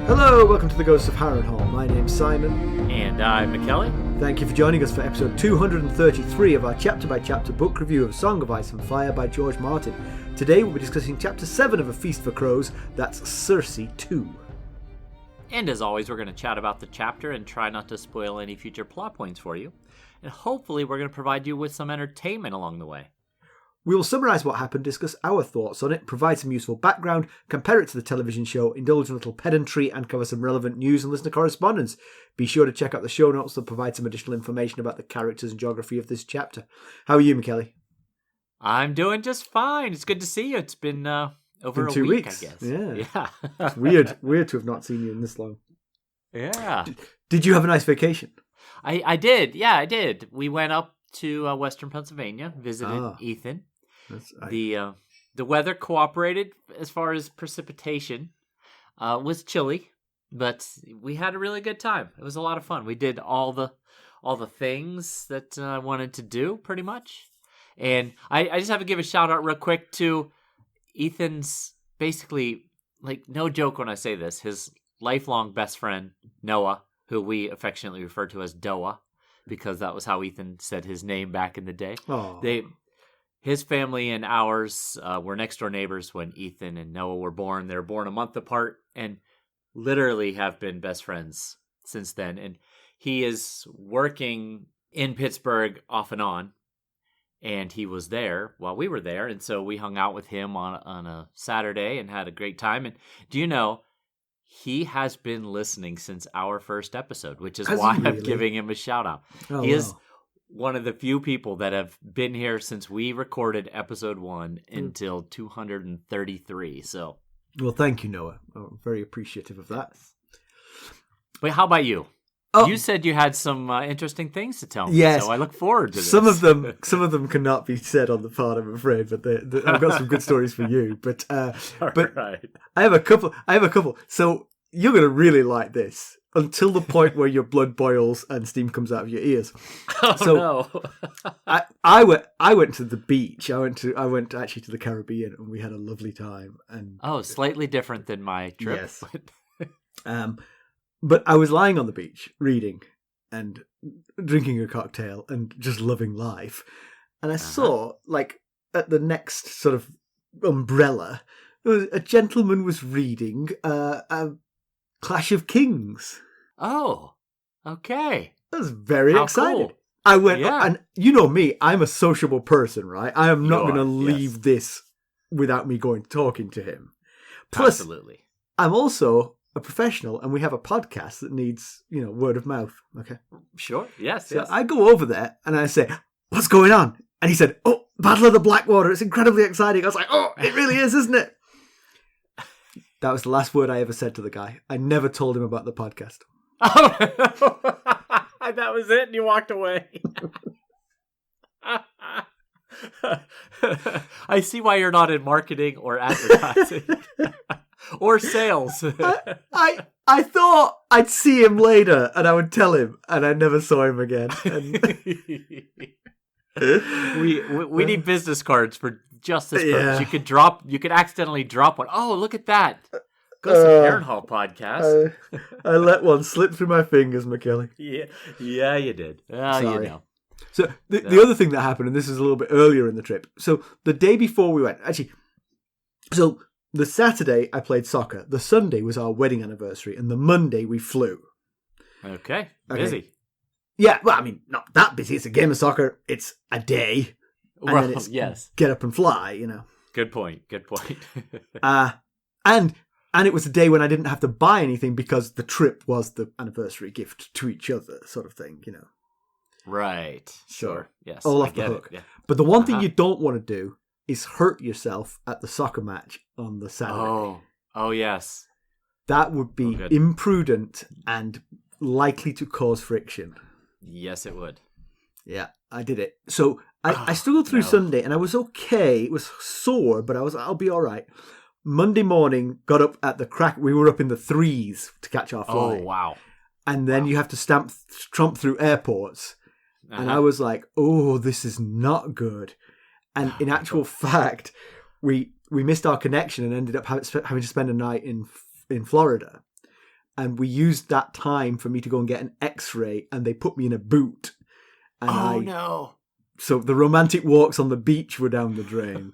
Hello, welcome to the Ghosts of Harrenhal. My name's Simon. And I'm Mackelly. Thank you for joining us for episode 233 of our chapter-by-chapter book review of Song of Ice and Fire by George Martin. Today we'll be discussing chapter 7 of A Feast for Crows, that's Cersei 2. And as always, we're going to chat about the chapter and try not to spoil any future plot points for you. And hopefully we're going to provide you with some entertainment along the way. We will summarise what happened, discuss our thoughts on it, provide some useful background, compare it to the television show, indulge in a little pedantry, and cover some relevant news and listener correspondence. Be sure to check out the show notes that provide some additional information about the characters and geography of this chapter. How are you, Mackelly? I'm doing just fine. It's good to see you. It's been over a 2 week, weeks. I guess. Yeah. Yeah. It's weird to have not seen you in this long. Yeah. Did you have a nice vacation? I did. Yeah, I did. We went up to western Pennsylvania, visited Ethan. The weather cooperated as far as precipitation. Was chilly, but we had a really good time. It was a lot of fun. We did all the things that I wanted to do, pretty much. And I just have to give a shout out real quick to Ethan's, basically, like, no joke when I say this, his lifelong best friend, Noah, who we affectionately refer to as Doa, because that was how Ethan said his name back in the day. His family and ours were next door neighbors when Ethan and Noah were born. They were born a month apart and literally have been best friends since then. And he is working in Pittsburgh off and on. And he was there while we were there. And so we hung out with him on a Saturday and had a great time. And do you know, he has been listening since our first episode, which is why I'm giving him a shout out. He is one of the few people that have been here since we recorded episode 1 until 233. So, well, thank you, Noah. I'm very appreciative of that. Wait, how about you? Oh. You said you had some interesting things to tell me. Yes. So I look forward to this. Some of them cannot be said on the pod, I'm afraid, but I've got some good stories for you. But right. I have a couple. So you're going to really like this. Until the point where your blood boils and steam comes out of your ears. No! I went to the beach. I went actually to the Caribbean, and we had a lovely time. And slightly different than my trip. Yes. But I was lying on the beach reading and drinking a cocktail and just loving life. And I saw, like, at the next sort of umbrella, a gentleman was reading a Clash of Kings. Oh, okay. I was very excited. Cool. I went, and you know me, I'm a sociable person, right? I am not going to leave this without me talking to him. Plus, absolutely. I'm also a professional, and we have a podcast that needs, word of mouth. Okay, sure. Yes. So I go over there and I say, "What's going on?" And he said, "Oh, Battle of the Blackwater. It's incredibly exciting." I was like, "Oh, it really is, isn't it?" That was the last word I ever said to the guy. I never told him about the podcast. Oh, that was it, and you walked away. I see why you're not in marketing or advertising or sales. I thought I'd see him later, and I would tell him, and I never saw him again. We need business cards for just this purpose. You could accidentally drop one. Oh, look at that. Ghosts of Harrenhal podcast. I let one slip through my fingers, Mackelly. Yeah, you did. Sorry. So the other thing that happened, and this is a little bit earlier in the trip. So the day before we went, so the Saturday I played soccer. The Sunday was our wedding anniversary, and the Monday we flew. Okay. Busy. Yeah, well, I mean, not that busy. It's a game of soccer. It's a day. And then it's get up and fly, Good point. And it was a day when I didn't have to buy anything because the trip was the anniversary gift to each other, sort of thing, Right. Sure. Yes. All off the hook. Yeah. But the one thing you don't want to do is hurt yourself at the soccer match on the Saturday. Oh yes. That would be imprudent and likely to cause friction. Yes, it would. Yeah, I did it. So I struggled through Sunday, and I was okay. It was sore, but I'll be all right. Monday morning, got up at the crack. We were up in the 3s to catch our flight. Oh, wow. And then you have to tromp through airports. And I was like, oh, this is not good. And in actual fact, we missed our connection and ended up having to spend a night in Florida. and we used that time for me to go and get an X-ray, and they put me in a boot. And no. So the romantic walks on the beach were down the drain.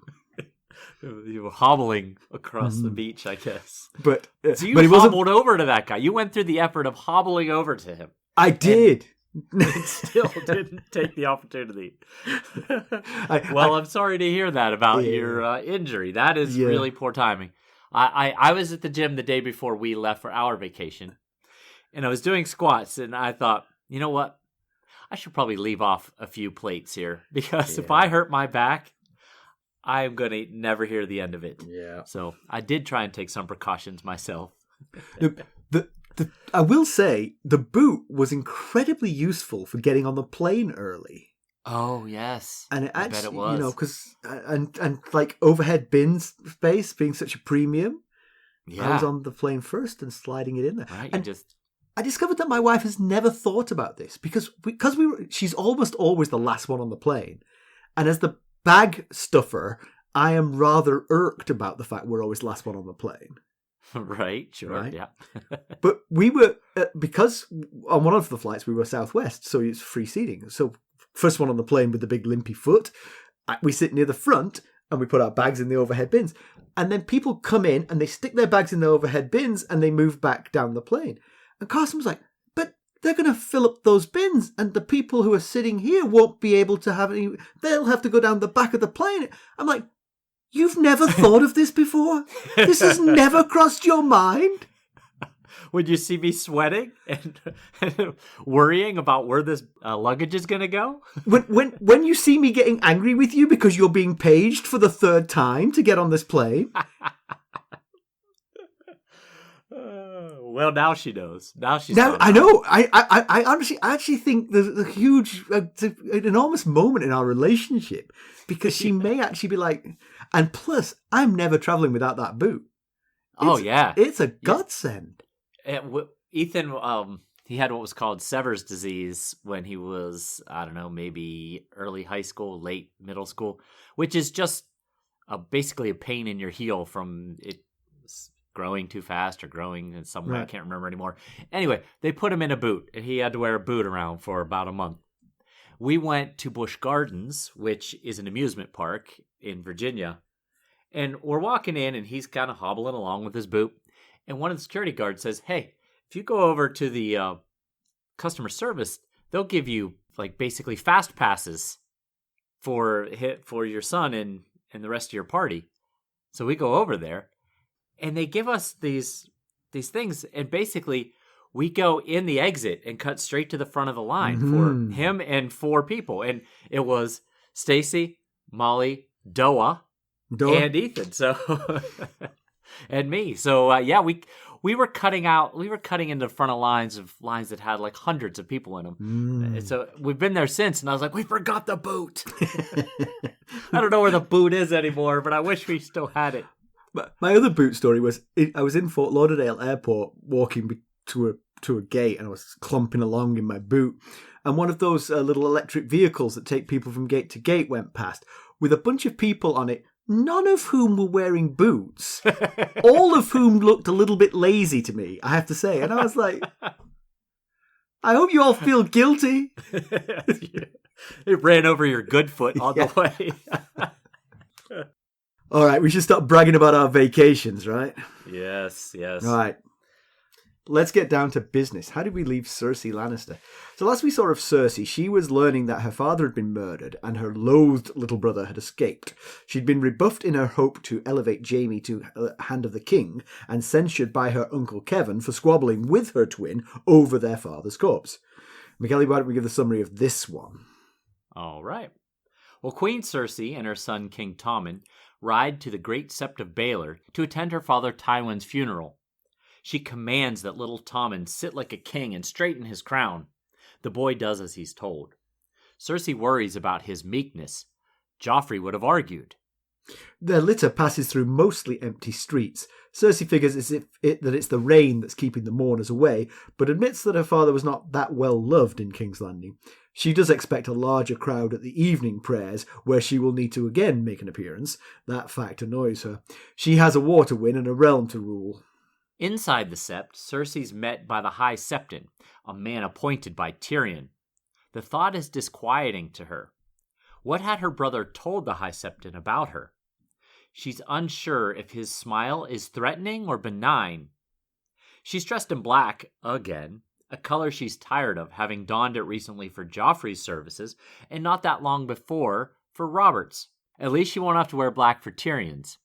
You were hobbling across the beach, I guess. But so you hobbled over to that guy. You went through the effort of hobbling over to him. I did. And still didn't take the opportunity. I'm sorry to hear that about your injury. That is really poor timing. I was at the gym the day before we left for our vacation, and I was doing squats, and I thought, you know what? I should probably leave off a few plates here, because if I hurt my back, I'm going to never hear the end of it. Yeah. So I did try and take some precautions myself. I will say the boot was incredibly useful for getting on the plane early. Oh, yes. And I bet it was. Because and like overhead bin space being such a premium. Yeah. I was on the plane first and sliding it in there. Right, and I discovered that my wife has never thought about this because she's almost always the last one on the plane. And as the bag stuffer, I am rather irked about the fact we're always the last one on the plane. Right, sure, right? Yeah. But we were, because on one of the flights we were Southwest, so it's free seating. So first one on the plane with the big limpy foot, we sit near the front and we put our bags in the overhead bins. And then people come in and they stick their bags in the overhead bins and they move back down the plane. And Carson was like, but they're going to fill up those bins and the people who are sitting here won't be able to have any, they'll have to go down the back of the plane. I'm like, you've never thought of this before? This has never crossed your mind? Would you see me sweating and worrying about where this luggage is going to go? When you see me getting angry with you because you're being paged for the third time to get on this plane? Well, now she knows. Now she's now. I know. I honestly, actually think there's a huge, an enormous moment in our relationship because she may actually be like, and plus, I'm never traveling without that boot. It's a godsend. Ethan, he had what was called Sever's disease when he was, I don't know, maybe early high school, late middle school, which is just basically a pain in your heel from it growing too fast or growing in somewhere. Right. I can't remember anymore. Anyway, they put him in a boot, and he had to wear a boot around for about a month. We went to Busch Gardens, which is an amusement park in Virginia, and we're walking in, and he's kind of hobbling along with his boot, and one of the security guards says, hey, if you go over to the customer service, they'll give you like basically fast passes for your son and the rest of your party. So we go over there, and they give us these things, and basically we go in the exit and cut straight to the front of the line for him and 4 people. And it was Stacy, Molly, Doa, and Ethan. So and me. So we were cutting into front of lines that had like hundreds of people in them. So we've been there since, and I was like, we forgot the boot. I don't know where the boot is anymore, but I wish we still had it. My other boot story was I was in Fort Lauderdale Airport walking to a gate, and I was clumping along in my boot, and one of those little electric vehicles that take people from gate to gate went past with a bunch of people on it, none of whom were wearing boots, all of whom looked a little bit lazy to me, I have to say. And I was like, I hope you all feel guilty. It ran over your good foot on the way. All right, we should stop bragging about our vacations, right? Yes. All right. Let's get down to business. How did we leave Cersei Lannister? So last we saw of Cersei, she was learning that her father had been murdered and her loathed little brother had escaped. She'd been rebuffed in her hope to elevate Jaime to Hand of the King and censured by her uncle Kevan for squabbling with her twin over their father's corpse. Mackelly, why don't we give the summary of this one? All right. Well, Queen Cersei and her son King Tommen ride to the great sept of Baelor to attend her father Tywin's funeral. She commands that little Tommen sit like a king and straighten his crown. The boy does as he's told. Cersei worries about his meekness. Joffrey would have argued. Their litter passes through mostly empty streets. Cersei figures that it's the rain that's keeping the mourners away, but admits that her father was not that well loved in King's Landing. She does expect a larger crowd at the evening prayers, where she will need to again make an appearance. That fact annoys her. She has a war to win and a realm to rule. Inside the sept, Cersei's met by the High Septon, a man appointed by Tyrion. The thought is disquieting to her. What had her brother told the High Septon about her? She's unsure if his smile is threatening or benign. She's dressed in black, again, a color she's tired of, having donned it recently for Joffrey's services, and not that long before for Robert's. At least she won't have to wear black for Tyrion's.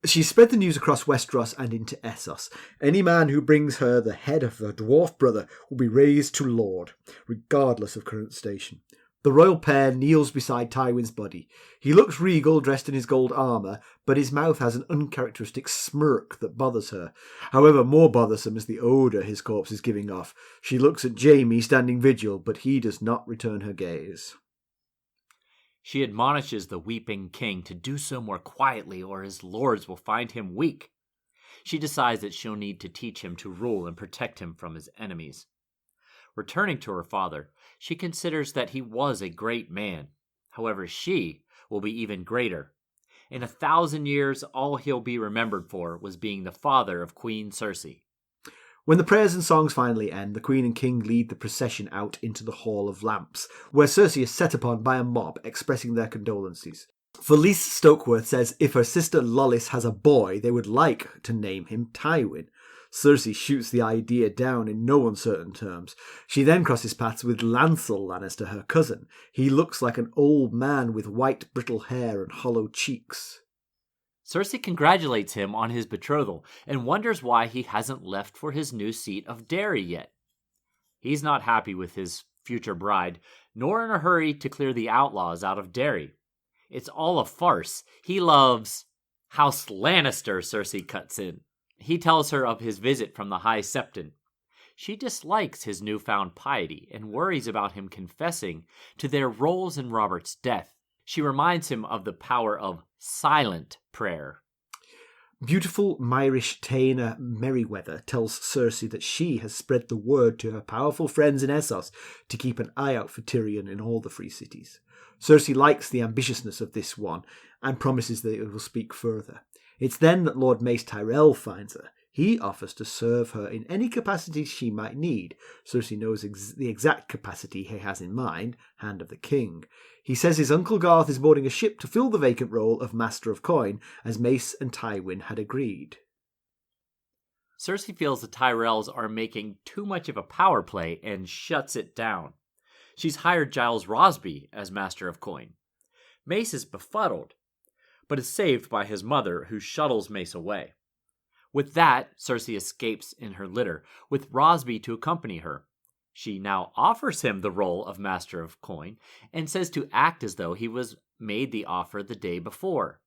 She spread the news across Westeros and into Essos. Any man who brings her the head of her dwarf brother will be raised to lord, regardless of current station. The royal pair kneels beside Tywin's body. He looks regal, dressed in his gold armour, but his mouth has an uncharacteristic smirk that bothers her. However, more bothersome is the odour his corpse is giving off. She looks at Jaime standing vigil, but he does not return her gaze. She admonishes the weeping king to do so more quietly, or his lords will find him weak. She decides that she'll need to teach him to rule and protect him from his enemies. Returning to her father, she considers that he was a great man. However, she will be even greater. In 1,000 years, all he'll be remembered for was being the father of Queen Cersei. When the prayers and songs finally end, the Queen and King lead the procession out into the Hall of Lamps, where Cersei is set upon by a mob expressing their condolences. Falyse Stokeworth says if her sister Lollys has a boy, they would like to name him Tywin. Cersei shoots the idea down in no uncertain terms. She then crosses paths with Lancel Lannister, her cousin. He looks like an old man with white brittle hair and hollow cheeks. Cersei congratulates him on his betrothal and wonders why he hasn't left for his new seat of Derry yet. He's not happy with his future bride, nor in a hurry to clear the outlaws out of Derry. It's all a farce. He loves House Lannister, Cersei cuts in. He tells her of his visit from the High Septon. She dislikes his newfound piety and worries about him confessing to their roles in Robert's death. She reminds him of the power of silent prayer. Beautiful Myrish Taena Merryweather tells Cersei that she has spread the word to her powerful friends in Essos to keep an eye out for Tyrion in all the free cities. Cersei likes the ambitiousness of this one and promises that it will speak further. It's then that Lord Mace Tyrell finds her. He offers to serve her in any capacity she might need. Cersei knows the exact capacity he has in mind, Hand of the King. He says his Uncle Garth is boarding a ship to fill the vacant role of Master of Coin, as Mace and Tywin had agreed. Cersei feels the Tyrells are making too much of a power play and shuts it down. She's hired Giles Rosby as Master of Coin. Mace is befuddled, but is saved by his mother, who shuttles Mace away. With that, Cersei escapes in her litter, with Rosby to accompany her. She now offers him the role of Master of Coin, and says to act as though he was made the offer the day before.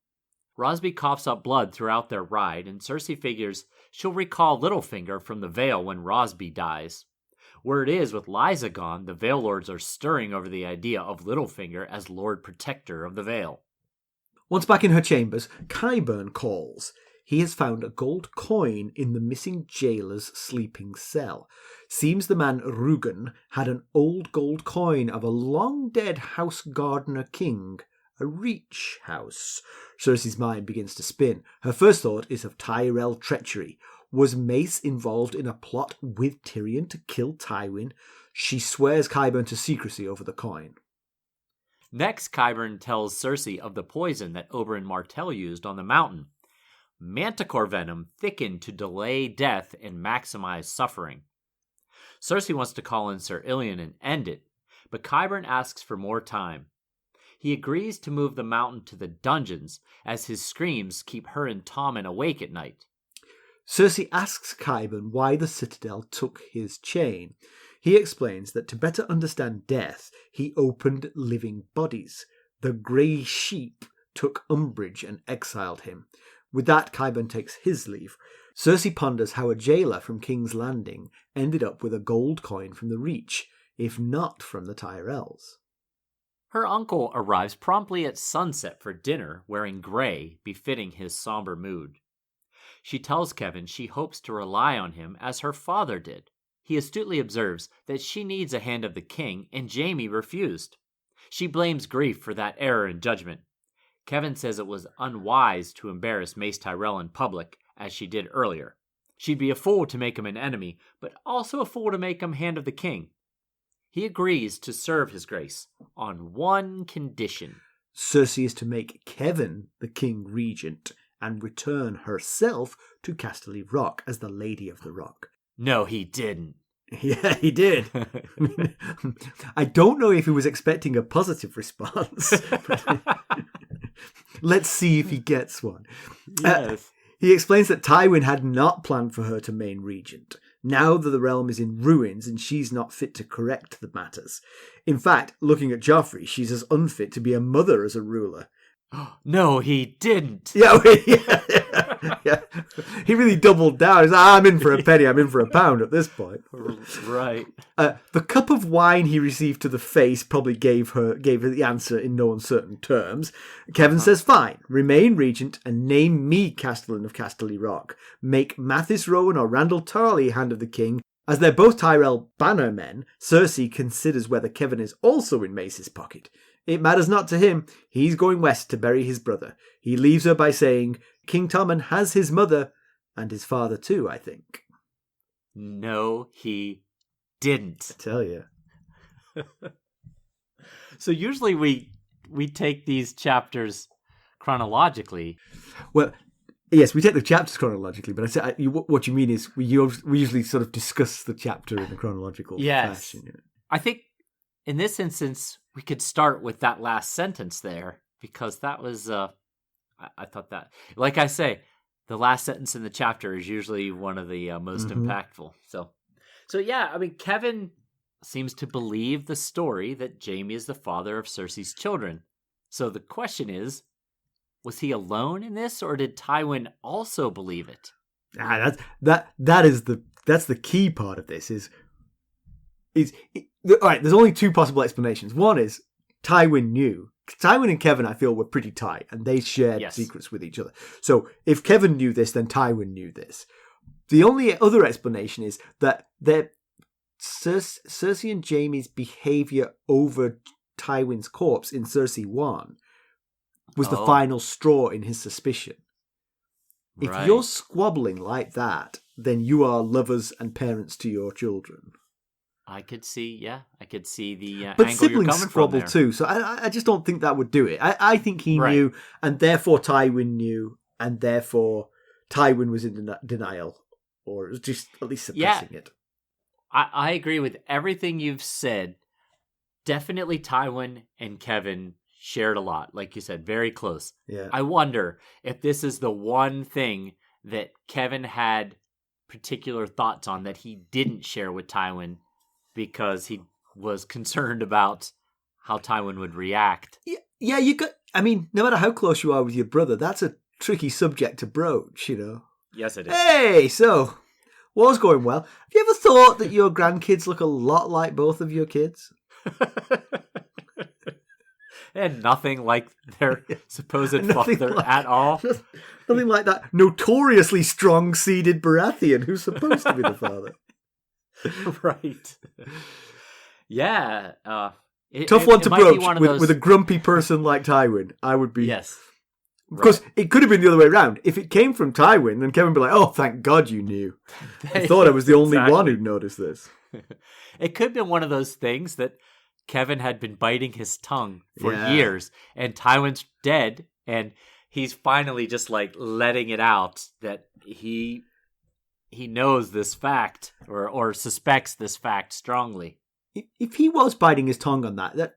Rosby coughs up blood throughout their ride, and Cersei figures she'll recall Littlefinger from the Vale when Rosby dies. Word is, with Lysa gone, the Vale Lords are stirring over the idea of Littlefinger as Lord Protector of the Vale. Once back in her chambers, Qyburn calls. He has found a gold coin in the missing jailer's sleeping cell. Seems the man Rugen had an old gold coin of a long-dead house gardener king, a Reach house. Cersei's mind begins to spin. Her first thought is of Tyrell treachery. Was Mace involved in a plot with Tyrion to kill Tywin? She swears Qyburn to secrecy over the coin. Next, Qyburn tells Cersei of the poison that Oberyn Martell used on the mountain. Manticore venom thickened to delay death and maximize suffering. Cersei wants to call in Sir Ilyn and end it, but Qyburn asks for more time. He agrees to move the mountain to the dungeons, as his screams keep her and Tommen awake at night. Cersei asks Qyburn why the citadel took his chain. He explains that to better understand death, he opened living bodies. The grey sheep took umbrage and exiled him. With that, Qyburn takes his leave. Cersei ponders how a jailer from King's Landing ended up with a gold coin from the Reach, if not from the Tyrells. Her uncle arrives promptly at sunset for dinner, wearing grey, befitting his somber mood. She tells Kevan she hopes to rely on him as her father did. He astutely observes that she needs a Hand of the King, and Jaime refused. She blames grief for that error in judgment. Kevan says it was unwise to embarrass Mace Tyrell in public, as she did earlier. She'd be a fool to make him an enemy, but also a fool to make him hand of the king. He agrees to serve his grace on one condition. Cersei is to make Kevan the king regent and return herself to Casterly Rock as the Lady of the Rock. No, he didn't. Yeah, he did. I don't know if he was expecting a positive response. Let's see if he gets one. Yes. He explains that Tywin had not planned for her to main regent, now that the realm is in ruins and she's not fit to correct the matters. In fact, looking at Joffrey, she's as unfit to be a mother as a ruler. No, he didn't. Yeah. He really doubled down. He's like, I'm in for a penny, I'm in for a pound at this point. Right. The cup of wine he received to the face probably gave her the answer in no uncertain terms. Kevan says, fine, remain regent and name me Castellan of Casterly Rock. Make Mathis Rowan or Randall Tarley hand of the king. As they're both Tyrell bannermen, Cersei considers whether Kevan is also in Mace's pocket. It matters not to him. He's going west to bury his brother. He leaves her by saying, King Tommen has his mother and his father too, I think. No, he didn't. I tell you. So usually we take these chapters chronologically. Well, yes, we take the chapters chronologically, but what you mean is we usually sort of discuss the chapter in a chronological fashion. Yeah. I think in this instance, we could start with that last sentence there, because that was, I thought that, like I say, the last sentence in the chapter is usually one of the most impactful. So yeah, I mean, Kevan seems to believe the story that Jaime is the father of Cersei's children. So the question is, was he alone in this, or did Tywin also believe it? That's the key part of this. All right, there's only two possible explanations. One is Tywin knew. Tywin and Kevan, I feel, were pretty tight, and they shared secrets with each other. So if Kevan knew this, then Tywin knew this. The only other explanation is that Cersei and Jaime's behaviour over Tywin's corpse in Cersei 1 was the final straw in his suspicion. Right. If you're squabbling like that, then you are lovers and parents to your children. I could see the but angle siblings you're coming squabble from there. too, so I just don't think that would do it. I think he knew, and therefore Tywin knew, and therefore Tywin was in denial, or was just at least suppressing it. I agree with everything you've said. Definitely Tywin and Kevan shared a lot, like you said, very close. Yeah. I wonder if this is the one thing that Kevan had particular thoughts on that he didn't share with Tywin, because he was concerned about how Tywin would react. Yeah, no matter how close you are with your brother, that's a tricky subject to broach, you know. Yes, it is. Hey, so, war's going well. Have you ever thought that your grandkids look a lot like both of your kids? And nothing like their supposed father at all. Nothing like that notoriously strong-seeded Baratheon who's supposed to be the father. Right. Yeah. Tough one to broach with a grumpy person like Tywin. I would be. Yes. Because it could have been the other way around. If it came from Tywin, then Kevan would be like, oh, thank God you knew. I thought I was the only one who'd noticed this. It could have been one of those things that Kevan had been biting his tongue for years, and Tywin's dead, and he's finally just like letting it out that he knows this fact or suspects this fact strongly. If he was biting his tongue on that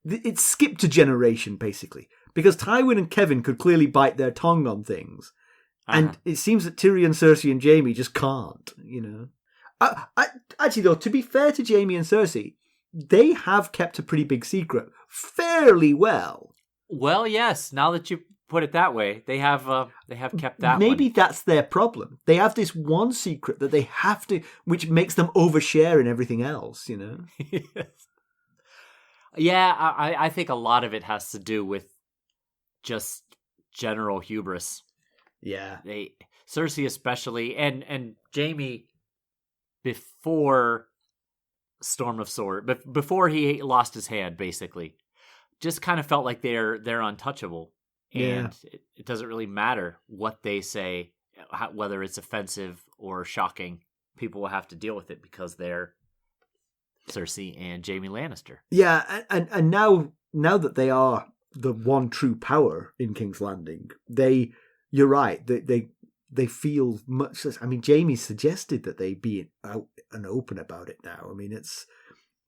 it's skipped a generation basically, because Tywin and Kevan could clearly bite their tongue on things, and it seems that Tyrion, Cersei, and Jaime just can't. You know, actually though, to be fair to Jaime and Cersei, they have kept a pretty big secret fairly well. Well, yes. Now that you put it that way, they have kept that. Maybe that's their problem. They have this one secret that they have to, which makes them overshare in everything else. You know. Yes. Yeah, I think a lot of it has to do with just general hubris. Yeah, Cersei especially, and Jaime before Storm of Sword, but before he lost his hand, basically, just kind of felt like they're untouchable, and it doesn't really matter what they say whether it's offensive or shocking, people will have to deal with it because they're Cersei and Jaime Lannister. Yeah, and now that they are the one true power in King's Landing, you're right, they feel much less. I mean, Jaime suggested that they be out and open about it now. I mean, it's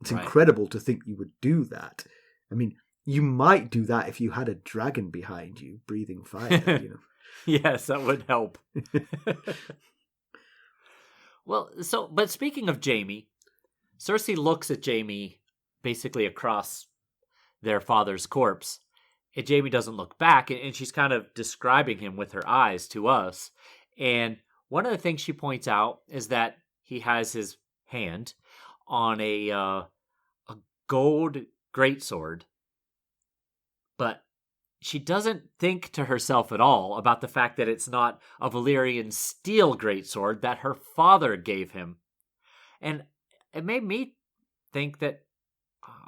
right. Incredible to think you would do that. I mean, you might do that if you had a dragon behind you breathing fire, you know. Yes, that would help. Well, but speaking of Jaime, Cersei looks at Jaime basically across their father's corpse, and Jaime doesn't look back, and she's kind of describing him with her eyes to us. And one of the things she points out is that he has his hand on a gold greatsword, but she doesn't think to herself at all about the fact that it's not a Valyrian steel greatsword that her father gave him. And it made me think that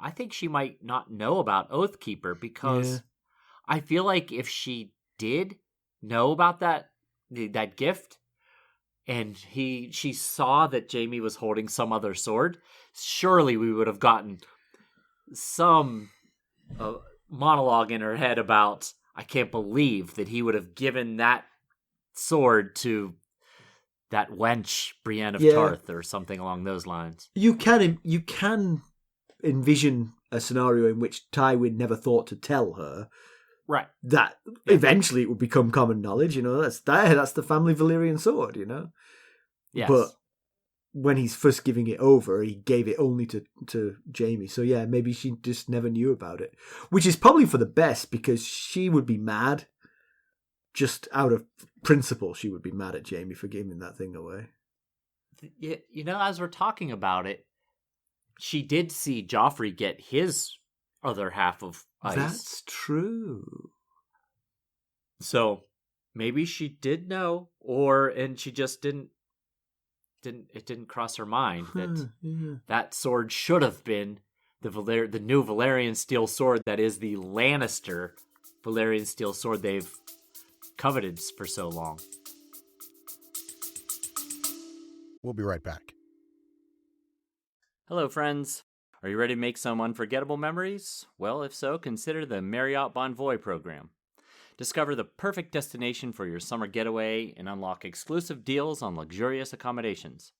I think she might not know about Oathkeeper, because I feel like if she did know about that gift and she saw that Jaime was holding some other sword, surely we would have gotten some monologue in her head about, I can't believe that he would have given that sword to that wench Brienne of Tarth or something along those lines. You can envision a scenario in which Tywin never thought to tell her, right? That eventually it would become common knowledge. You know, that's the family Valyrian sword. You know, yes. But when he's first giving it over, he gave it only to Jaime. So yeah, maybe she just never knew about it, which is probably for the best, because she would be mad. Just out of principle, she would be mad at Jaime for giving that thing away. You know, as we're talking about it, she did see Joffrey get his other half of ice. That's true. So maybe she did know, and she just didn't. It didn't cross her mind that that sword should have been the new Valyrian steel sword that is the Lannister Valyrian steel sword they've coveted for so long. We'll be right back. Hello, friends. Are you ready to make some unforgettable memories? Well, if so, consider the Marriott Bonvoy program. Discover the perfect destination for your summer getaway and unlock exclusive deals on luxurious accommodations.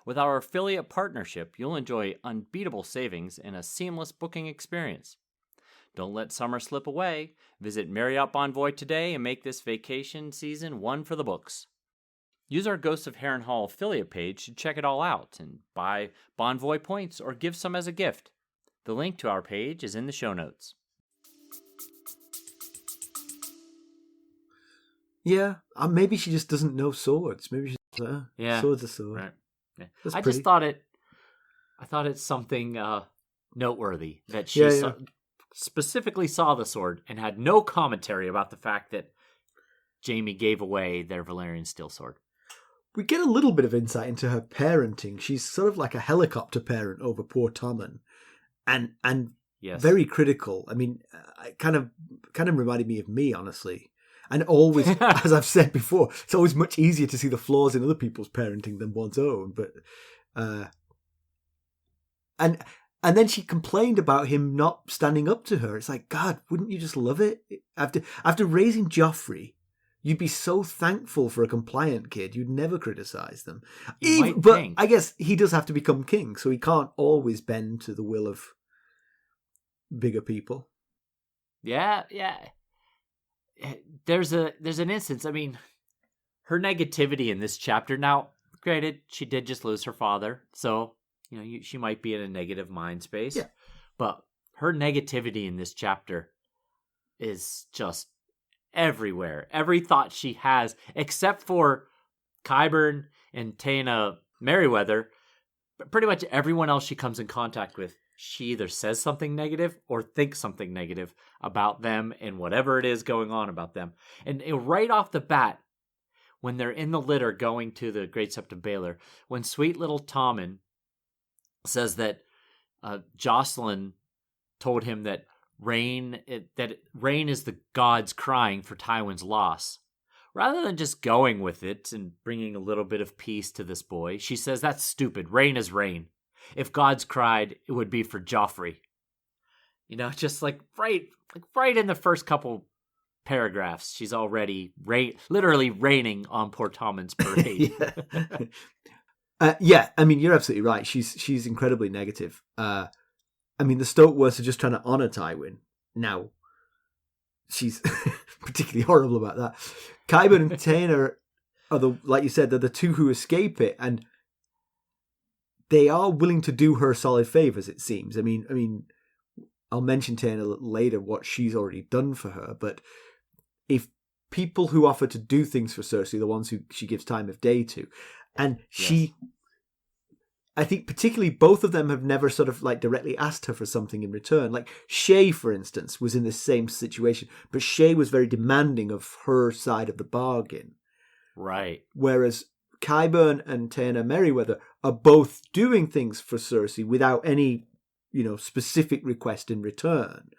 With our affiliate partnership, you'll enjoy unbeatable savings and a seamless booking experience. Don't let summer slip away. Visit Marriott Bonvoy today and make this vacation season one for the books. Use our Ghosts of Harrenhal affiliate page to check it all out and buy Bonvoy points or give some as a gift. The link to our page is in the show notes. Yeah, maybe she just doesn't know swords. Maybe she's swords are sword. Right. Yeah. I thought it's something noteworthy that she specifically saw the sword and had no commentary about the fact that Jaime gave away their Valyrian steel sword. We get a little bit of insight into her parenting. She's sort of like a helicopter parent over poor Tommen, and very critical. I mean, it kind of reminded me of me, honestly. And always, as I've said before, it's always much easier to see the flaws in other people's parenting than one's own. But and then she complained about him not standing up to her. It's like, God, wouldn't you just love it? After raising Joffrey, you'd be so thankful for a compliant kid. You'd never criticize them. But I guess he does have to become king, so he can't always bend to the will of bigger people. Yeah. There's an instance. I mean, her negativity in this chapter. Now, granted, she did just lose her father, so she might be in a negative mind space. Yeah. But her negativity in this chapter is just everywhere. Every thought she has, except for Qyburn and Taena Merryweather, but pretty much everyone else she comes in contact with, she either says something negative or thinks something negative about them and whatever it is going on about them. And right off the bat, when they're in the litter going to the Great Septon Baelor, when sweet little Tommen says that Jocelyn told him that rain is the gods crying for Tywin's loss. rather than just going with it and bringing a little bit of peace to this boy, she says, "That's stupid. Rain is rain. If gods cried, it would be for Joffrey." You know, just right in the first couple paragraphs, she's already literally raining on poor Tommen's parade. Yeah, I mean, you're absolutely right. She's incredibly negative. I mean, the Stokeworths are just trying to honor Tywin. Now, she's particularly horrible about that. Qyburn and Taena are like you said, they're the two who escape it, and they are willing to do her solid favors, it seems. I mean, I'll mention Taena a little later what she's already done for her, but if people who offer to do things for Cersei, the ones who she gives time of day to, and I think particularly both of them have never sort of directly asked her for something in return. Like Shae, for instance, was in the same situation, but Shae was very demanding of her side of the bargain. Right. Whereas Qyburn and Taena Merryweather are both doing things for Cersei without any, specific request in return.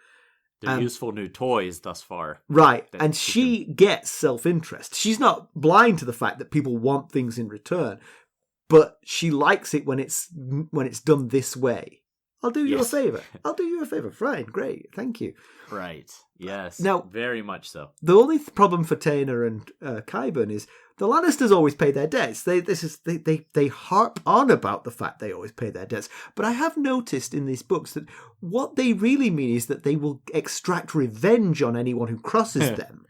They're useful new toys thus far. Right. And she gets self-interest. She's not blind to the fact that people want things in return, but she likes it when it's done this way. I'll do you a favor. I'll do you a favor. Fine. Great. Thank you. Right. Yes. Now, very much so. The only problem for Taena and Qyburn is the Lannisters always pay their debts. They harp on about the fact they always pay their debts. But I have noticed in these books that what they really mean is that they will extract revenge on anyone who crosses them.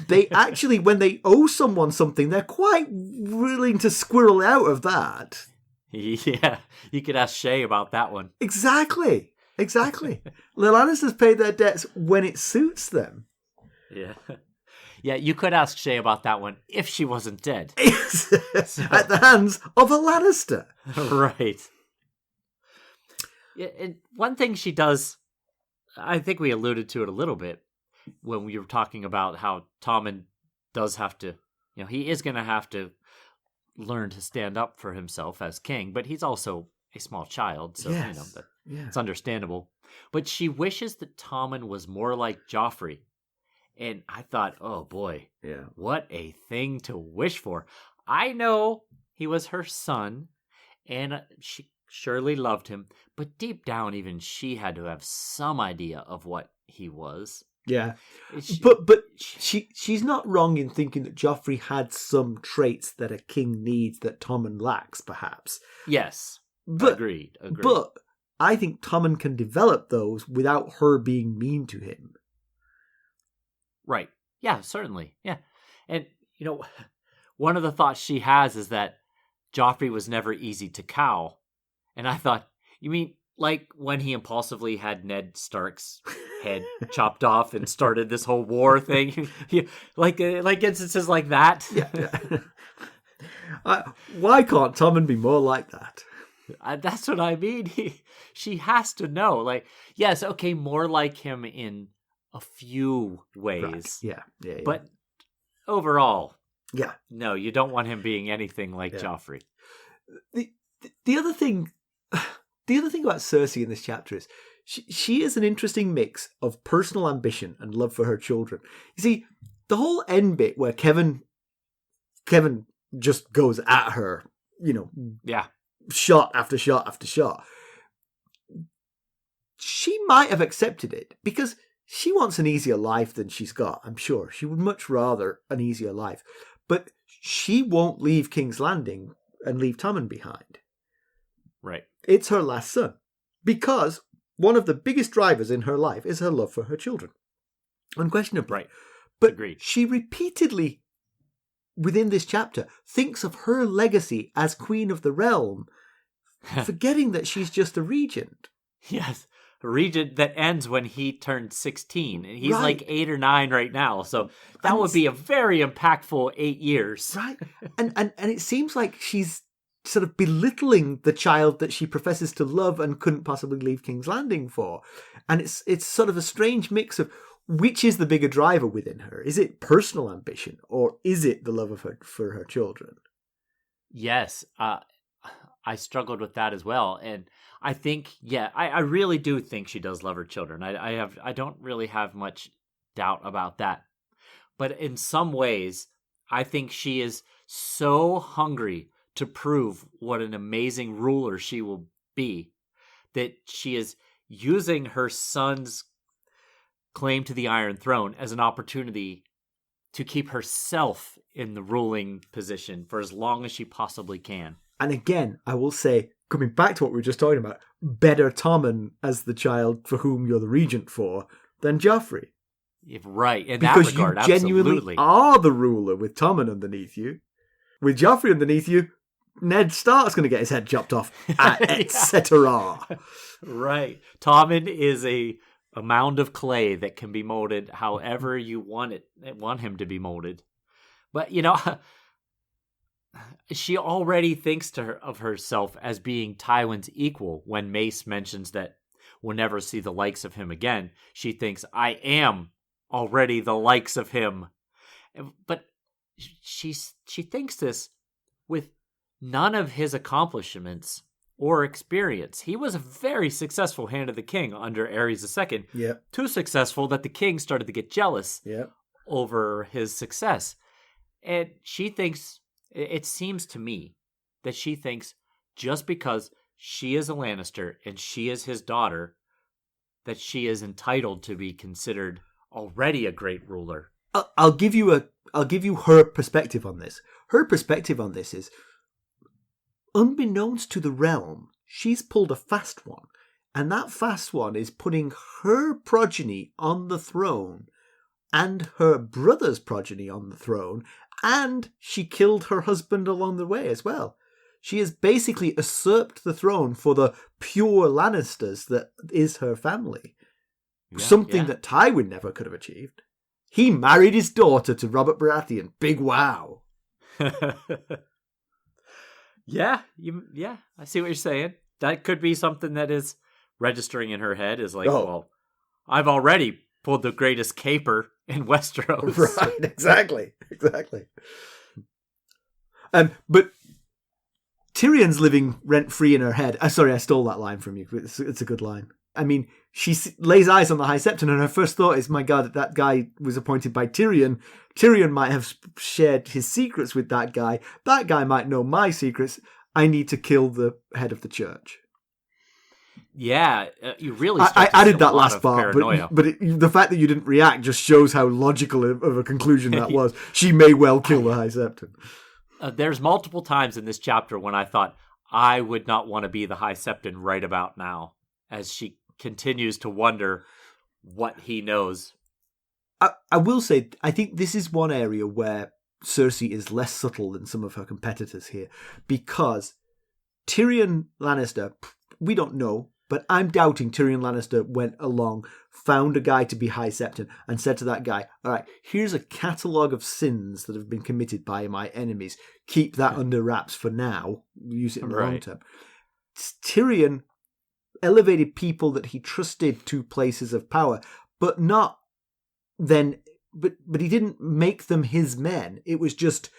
They actually, when they owe someone something, they're quite willing to squirrel out of that. Yeah, you could ask Shae about that one. Exactly. The Lannisters pay their debts when it suits them. Yeah. Yeah, you could ask Shae about that one if she wasn't dead. At the hands of a Lannister. Right. Yeah, and one thing she does, I think we alluded to it a little bit when we were talking about how Tommen does have to, he is going to have to learn to stand up for himself as king, but he's also a small child, so it's understandable. But she wishes that Tommen was more like Joffrey. And I thought, oh boy, what a thing to wish for. I know he was her son, and she surely loved him, but deep down, even she had to have some idea of what he was. Yeah, but she's not wrong in thinking that Joffrey had some traits that a king needs that Tommen lacks, perhaps. Yes, agreed. But I think Tommen can develop those without her being mean to him. Right. Yeah, certainly. Yeah. And, one of the thoughts she has is that Joffrey was never easy to cow. And I thought, you mean like when he impulsively had Ned Stark's head chopped off and started this whole war thing? like instances like that? Yeah. Why can't Tommen be more like that? That's what I mean. She has to know. Yes, okay, more like him in a few ways. Right. Yeah. But overall, yeah. No, you don't want him being anything like Joffrey. The other thing about Cersei in this chapter is she is an interesting mix of personal ambition and love for her children. You see, the whole end bit where Kevan just goes at her, shot after shot after shot. She might have accepted it because she wants an easier life than she's got, I'm sure. She would much rather an easier life. But she won't leave King's Landing and leave Tommen behind. Right. It's her last son. Because one of the biggest drivers in her life is her love for her children. Unquestionably. Right. But agreed. She repeatedly, within this chapter, thinks of her legacy as Queen of the Realm, forgetting that she's just a regent. Yes. Regent that ends when he turned 16. And he's like 8 or 9 right now. So that would be a very impactful 8 years. Right. And it seems like she's sort of belittling the child that she professes to love and couldn't possibly leave King's Landing for. And it's sort of a strange mix of which is the bigger driver within her. Is it personal ambition or is it the love of for her children? Yes. I struggled with that as well. And I think, I really do think she does love her children. I don't really have much doubt about that. But in some ways, I think she is so hungry to prove what an amazing ruler she will be that she is using her son's claim to the Iron Throne as an opportunity to keep herself in the ruling position for as long as she possibly can. And again, I will say, coming back to what we were just talking about, better Tommen as the child for whom you're the regent for than Joffrey. Right, in because that regard, you genuinely absolutely are the ruler with Tommen underneath you. With Joffrey underneath you, Ned Stark's going to get his head chopped off, etc. Right. Tommen is a mound of clay that can be molded however you want him to be molded. But, she already thinks of herself as being Tywin's equal when Mace mentions that we'll never see the likes of him again. She thinks, I am already the likes of him. But she thinks this with none of his accomplishments or experience. He was a very successful Hand of the King under Aerys II. Yep. Too successful that the king started to get jealous over his success. And she thinks, it seems to me, that she thinks just because she is a Lannister and she is his daughter, that she is entitled to be considered already a great ruler. I'll give you her perspective on this. Her perspective on this is, unbeknownst to the realm, she's pulled a fast one. And that fast one is putting her progeny on the throne and her brother's progeny on the throne. And she killed her husband along the way as well. She has basically usurped the throne for the pure Lannisters that is her family. Something that Tywin never could have achieved. He married his daughter to Robert Baratheon. Big wow. Yeah, I see what you're saying. That could be something that is registering in her head is like, well, I've already pulled the greatest caper in Westeros. Right, exactly. But Tyrion's living rent-free in her head. Sorry, I stole that line from you. It's a good line. I mean, she lays eyes on the High Septon, and her first thought is, my God, that guy was appointed by Tyrion. Tyrion might have shared his secrets with that guy. That guy might know my secrets. I need to kill the head of the church. Yeah, you really. I added that last part, but the fact that you didn't react just shows how logical of a conclusion that was. She may well kill the High Septon. There's multiple times in this chapter when I thought I would not want to be the High Septon right about now, as she continues to wonder what he knows. I will say, I think this is one area where Cersei is less subtle than some of her competitors here, because Tyrion Lannister, we don't know, but I'm doubting Tyrion Lannister went along, found a guy to be High Septon, and said to that guy, all right, here's a catalogue of sins that have been committed by my enemies. Keep that under wraps for now. Use it in the long term. Tyrion elevated people that he trusted to places of power, but he didn't make them his men. It was just,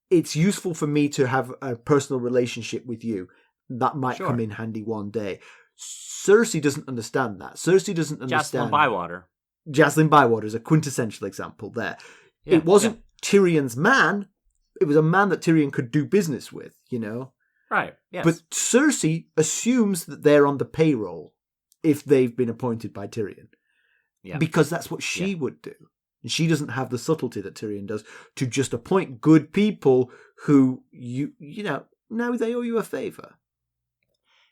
it's useful for me to have a personal relationship with you. That might come in handy one day. Cersei doesn't understand that. Cersei doesn't understand. Jacelyn Bywater is a quintessential example there. Yeah, it wasn't Tyrion's man. It was a man that Tyrion could do business with, Right, yes. But Cersei assumes that they're on the payroll if they've been appointed by Tyrion. Yeah. Because that's what she would do. And she doesn't have the subtlety that Tyrion does to just appoint good people who, now they owe you a favor.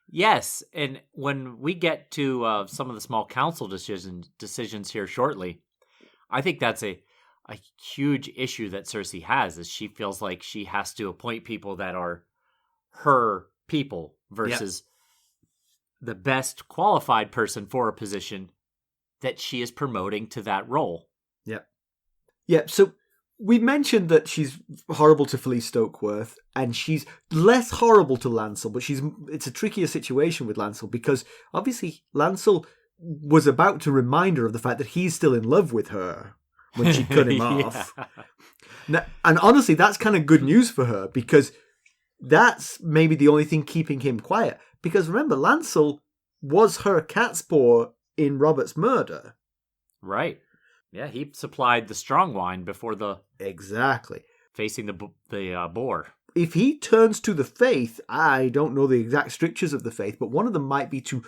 Yes, and when we get to some of the small council decisions here shortly, I think that's a huge issue that Cersei has, is she feels like she has to appoint people that are her people versus the best qualified person for a position that she is promoting to that role. Yeah, so we mentioned that she's horrible to Falyse Stokeworth, and she's less horrible to Lancel, but it's a trickier situation with Lancel, because obviously Lancel was about to remind her of the fact that he's still in love with her when she cut him off. Now, and honestly, that's kind of good news for her, because that's maybe the only thing keeping him quiet. Because remember, Lancel was her catspaw in Robert's murder. Right. Yeah, he supplied the strong wine before Exactly. facing the boar. If he turns to the faith, I don't know the exact strictures of the faith, but one of them might be to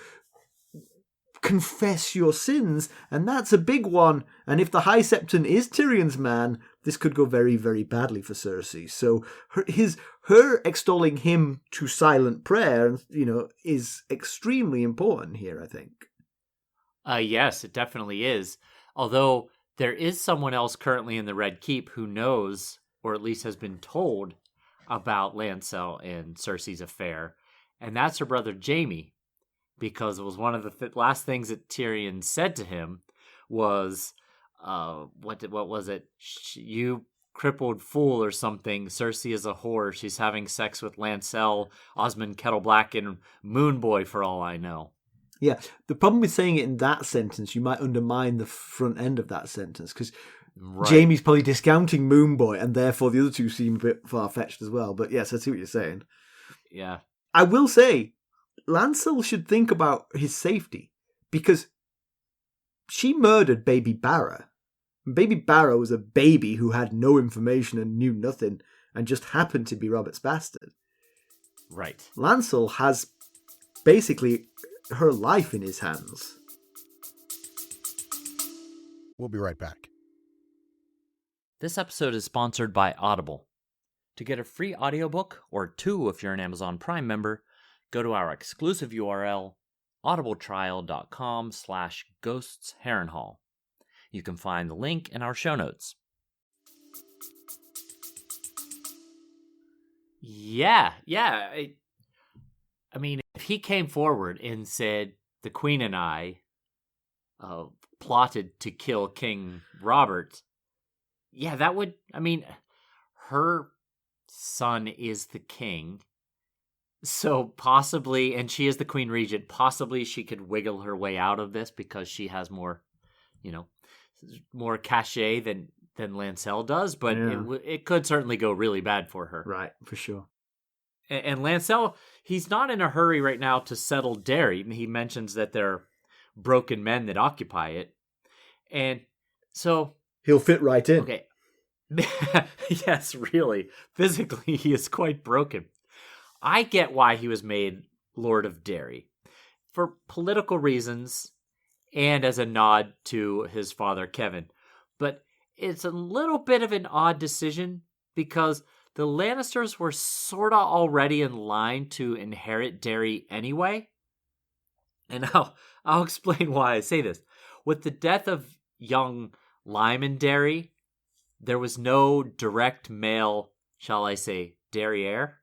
confess your sins, and that's a big one. And if the High Septon is Tyrion's man, this could go very, very badly for Cersei. So her extolling him to silent prayer, is extremely important here, I think. Yes, it definitely is. Although there is someone else currently in the Red Keep who knows, or at least has been told, about Lancel and Cersei's affair, and that's her brother Jaime, because it was one of the last things that Tyrion said to him was, what was it? You crippled fool or something. Cersei is a whore. She's having sex with Lancel, Osmond Kettleblack, and Moonboy for all I know. Yeah, the problem with saying it in that sentence, you might undermine the front end of that sentence, because Jaime's probably discounting Moonboy, and therefore the other two seem a bit far-fetched as well. But yes, I see what you're saying. Yeah. I will say, Lancel should think about his safety, because she murdered baby Barra. Baby Barra was a baby who had no information and knew nothing, and just happened to be Robert's bastard. Right. Lancel has basically her life in his hands. We'll be right back. This episode is sponsored by Audible. To get a free audiobook, or 2 if you're an Amazon Prime member, go to our exclusive URL, audibletrial.com/ghostsharrenhal. You can find the link in our show notes. Yeah. I mean, if he came forward and said, the Queen and I plotted to kill King Robert, yeah, that would, her son is the king, so possibly, and she is the Queen Regent, possibly she could wiggle her way out of this because she has more, more cachet than Lancel does, but it could certainly go really bad for her. Right, for sure. And Lancel, he's not in a hurry right now to settle Derry. He mentions that there are broken men that occupy it. And so... he'll fit right in. Okay. Yes, really. Physically, he is quite broken. I get why he was made Lord of Derry. For political reasons and as a nod to his father, Kevan. But it's a little bit of an odd decision because the Lannisters were sort of already in line to inherit Derry anyway. And I'll explain why I say this. With the death of young Lyman Derry, there was no direct male, shall I say, derriere.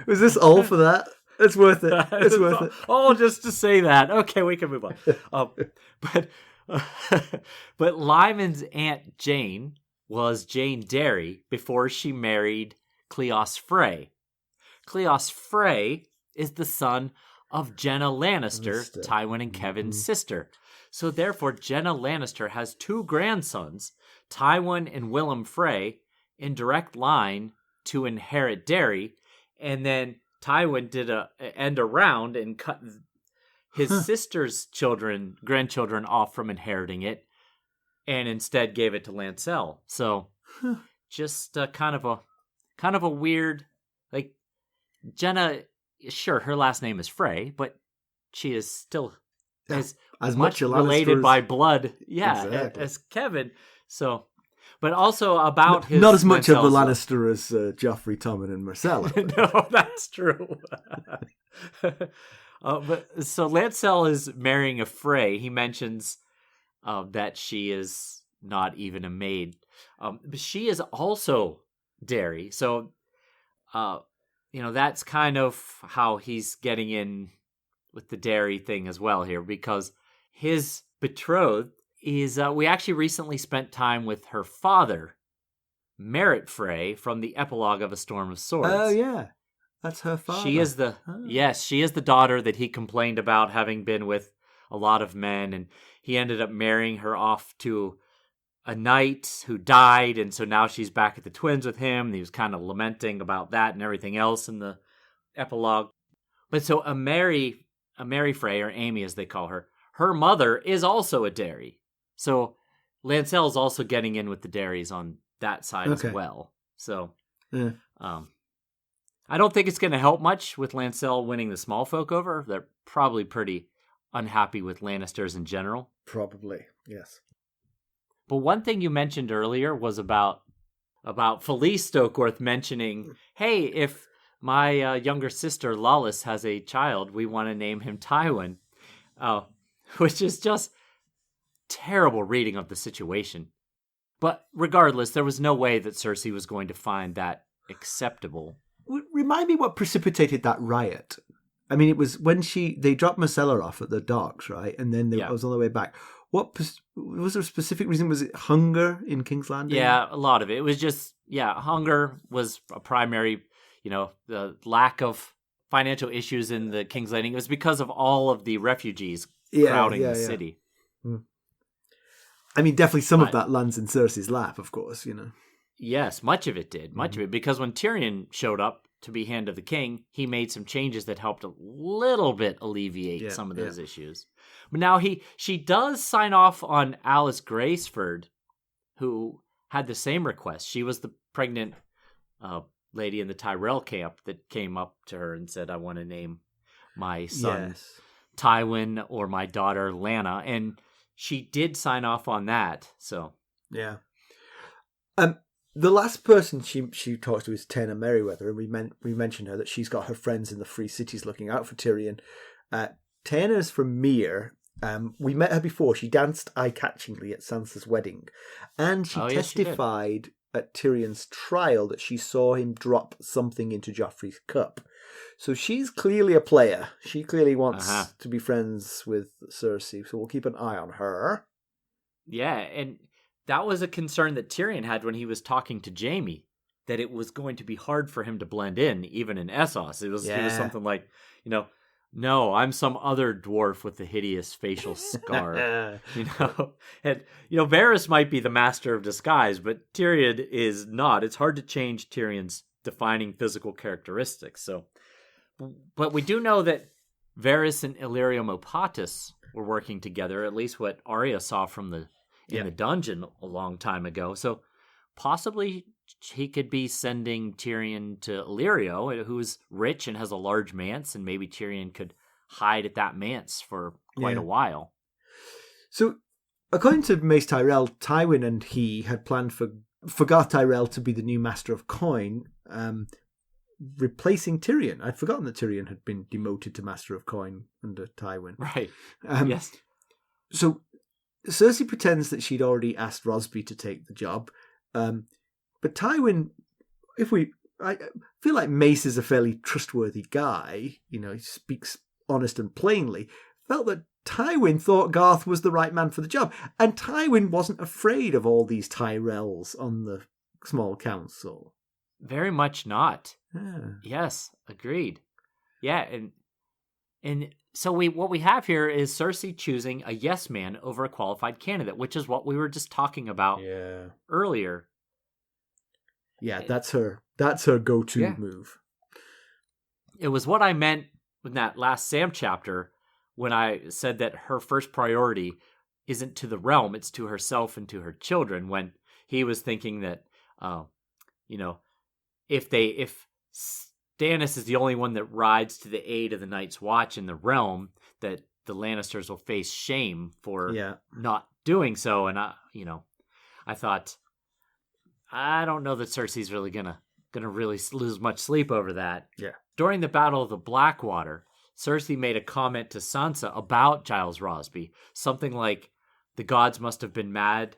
Was this all for that? It's worth it. It's worth it. Oh, just to say that. Okay, we can move on. But Lyman's Aunt Jane was Jane Derry before she married Cleos Frey. Cleos Frey is the son of Jenna Lannister, Tywin and Kevan's sister. So therefore, Jenna Lannister has 2 grandsons, Tywin and Willem Frey, in direct line to inherit Derry, and then Tywin did a end around and cut his sister's grandchildren off from inheriting it, and instead gave it to Lancel. So, just kind of a weird, like, Jenna. Sure, her last name is Frey, but she is still as much related by blood, as Kevan. So, but also about his not as much Lancel's of a Lannister as Joffrey, Tommen, and Marcella. No, that's true. But so Lancel is marrying a Frey. He mentions that she is not even a maid, but she is also Derry. So, that's kind of how he's getting in with the Derry thing as well here, because his betrothed is, we actually recently spent time with her father, Merritt Frey, from the epilogue of A Storm of Swords. Oh, yeah. That's her father. She is she is the daughter that he complained about having been with a lot of men, and he ended up marrying her off to a knight who died, and so now she's back at the Twins with him, and he was kind of lamenting about that and everything else in the epilogue. But so a Mary Frey, or Amy as they call her, her mother is also a dairy. So Lancel's also getting in with the dairies on that side as well. So I don't think it's going to help much with Lancel winning the small folk over. They're probably pretty unhappy with Lannisters in general. Probably, yes. But one thing you mentioned earlier was about Falyse Stokeworth mentioning, hey, if my younger sister Lollys has a child, we want to name him Tywin. Which is just terrible reading of the situation. But regardless, there was no way that Cersei was going to find that acceptable. Remind me what precipitated that riot. I mean, it was when they dropped Myrcella off at the docks, right? And then I was on the way back. Was there a specific reason? Was it hunger in King's Landing? Yeah, a lot of it. It was just, hunger was a primary, the lack of financial issues in the King's Landing. It was because of all of the refugees crowding the city. I mean, definitely some of that lands in Cersei's lap, of course, Yes, much of it did. Much of it. Because when Tyrion showed up to be Hand of the King, he made some changes that helped a little bit alleviate some of those issues. But now she does sign off on Alice Graceford, who had the same request. She was the pregnant lady in the Tyrell camp that came up to her and said, I want to name my son Tywin or my daughter Lana. And she did sign off on that. So yeah. The last person she talks to is Taena Merryweather, and we mentioned her that she's got her friends in the Free Cities looking out for Tyrion. Taena's from Mere. We met her before. She danced eye-catchingly at Sansa's wedding, and she testified at Tyrion's trial that she saw him drop something into Joffrey's cup. So she's clearly a player. She clearly wants to be friends with Cersei, so we'll keep an eye on her. Yeah, and that was a concern that Tyrion had when he was talking to Jaime, that it was going to be hard for him to blend in, even in Essos. It was something like, no, I'm some other dwarf with a hideous facial scar. And Varys might be the master of disguise, but Tyrion is not. It's hard to change Tyrion's defining physical characteristics. So, but we do know that Varys and Illyrio Mopatis were working together, at least what Arya saw from the dungeon a long time ago. So possibly he could be sending Tyrion to Illyrio, who's rich and has a large manse, and maybe Tyrion could hide at that manse for quite a while. So according to Mace Tyrell, Tywin and he had planned for Garth Tyrell to be the new Master of Coin, replacing Tyrion. I'd forgotten that Tyrion had been demoted to Master of Coin under Tywin. Right. Yes. So Cersei pretends that she'd already asked Rosby to take the job. But Tywin, I feel like Mace is a fairly trustworthy guy. He speaks honest and plainly. Felt that Tywin thought Garth was the right man for the job. And Tywin wasn't afraid of all these Tyrells on the small council. Very much not. Yeah. Yes, agreed. Yeah, and so what we have here is Cersei choosing a yes man over a qualified candidate, which is what we were just talking about earlier. Yeah, that's her go-to move. It was what I meant in that last Sam chapter when I said that her first priority isn't to the realm, it's to herself and to her children, when he was thinking that if Stannis is the only one that rides to the aid of the Night's Watch in the realm, that the Lannisters will face shame for not doing so. And I thought, I don't know that Cersei's really gonna really lose much sleep over that. Yeah. During the Battle of the Blackwater, Cersei made a comment to Sansa about Giles Rosby, something like, the gods must have been mad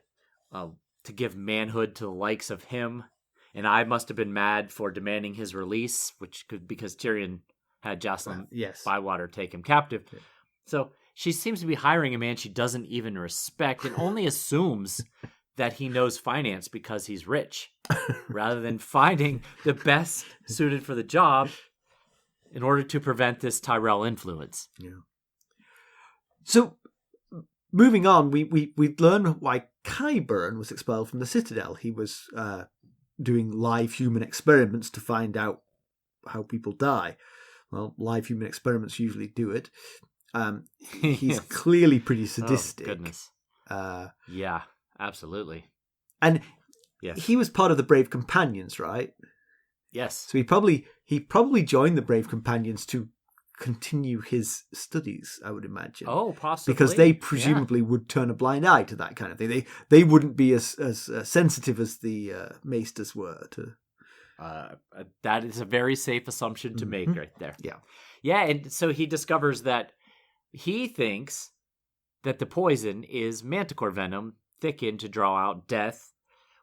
to give manhood to the likes of him, and I must have been mad for demanding his release, because Tyrion had Jocelyn Bywater take him captive. Yeah. So she seems to be hiring a man she doesn't even respect and only assumes that he knows finance because he's rich, rather than finding the best suited for the job in order to prevent this Tyrell influence. Yeah. So, moving on, we learn why Qyburn was expelled from the Citadel. He was doing live human experiments to find out how people die. Well, live human experiments usually do it. He's clearly pretty sadistic. Oh, goodness. Yeah, absolutely. And yes. he was part of the Brave Companions, right? Yes. So he probably joined the Brave Companions to continue his studies, I would imagine. Oh, possibly. Because they presumably would turn a blind eye to that kind of thing. They wouldn't be as sensitive as the maesters were to... that is a very safe assumption to make right there. Yeah. Yeah, and so he discovers that he thinks that the poison is manticore venom thickened to draw out death,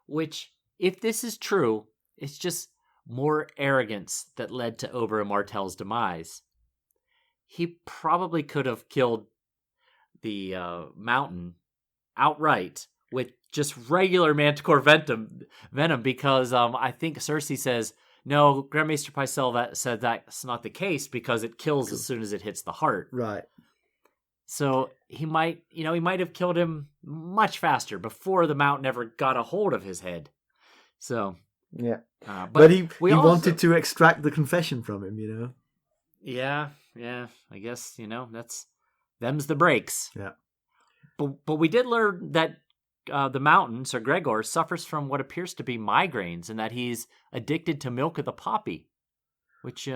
which, if this is true, it's just more arrogance that led to Oberyn Martell's demise. He probably could have killed the mountain outright with just regular manticore venom because I think Cersei says, no, Grand Maester Pycelle said that's not the case because it kills as soon as it hits the heart. Right. So he might have killed him much faster before the mountain ever got a hold of his head. So yeah, but he wanted to extract the confession from him, you know. Yeah. I guess them's the breaks. Yeah. But we did learn that the mountain, Sir Gregor, suffers from what appears to be migraines, and that he's addicted to milk of the poppy, which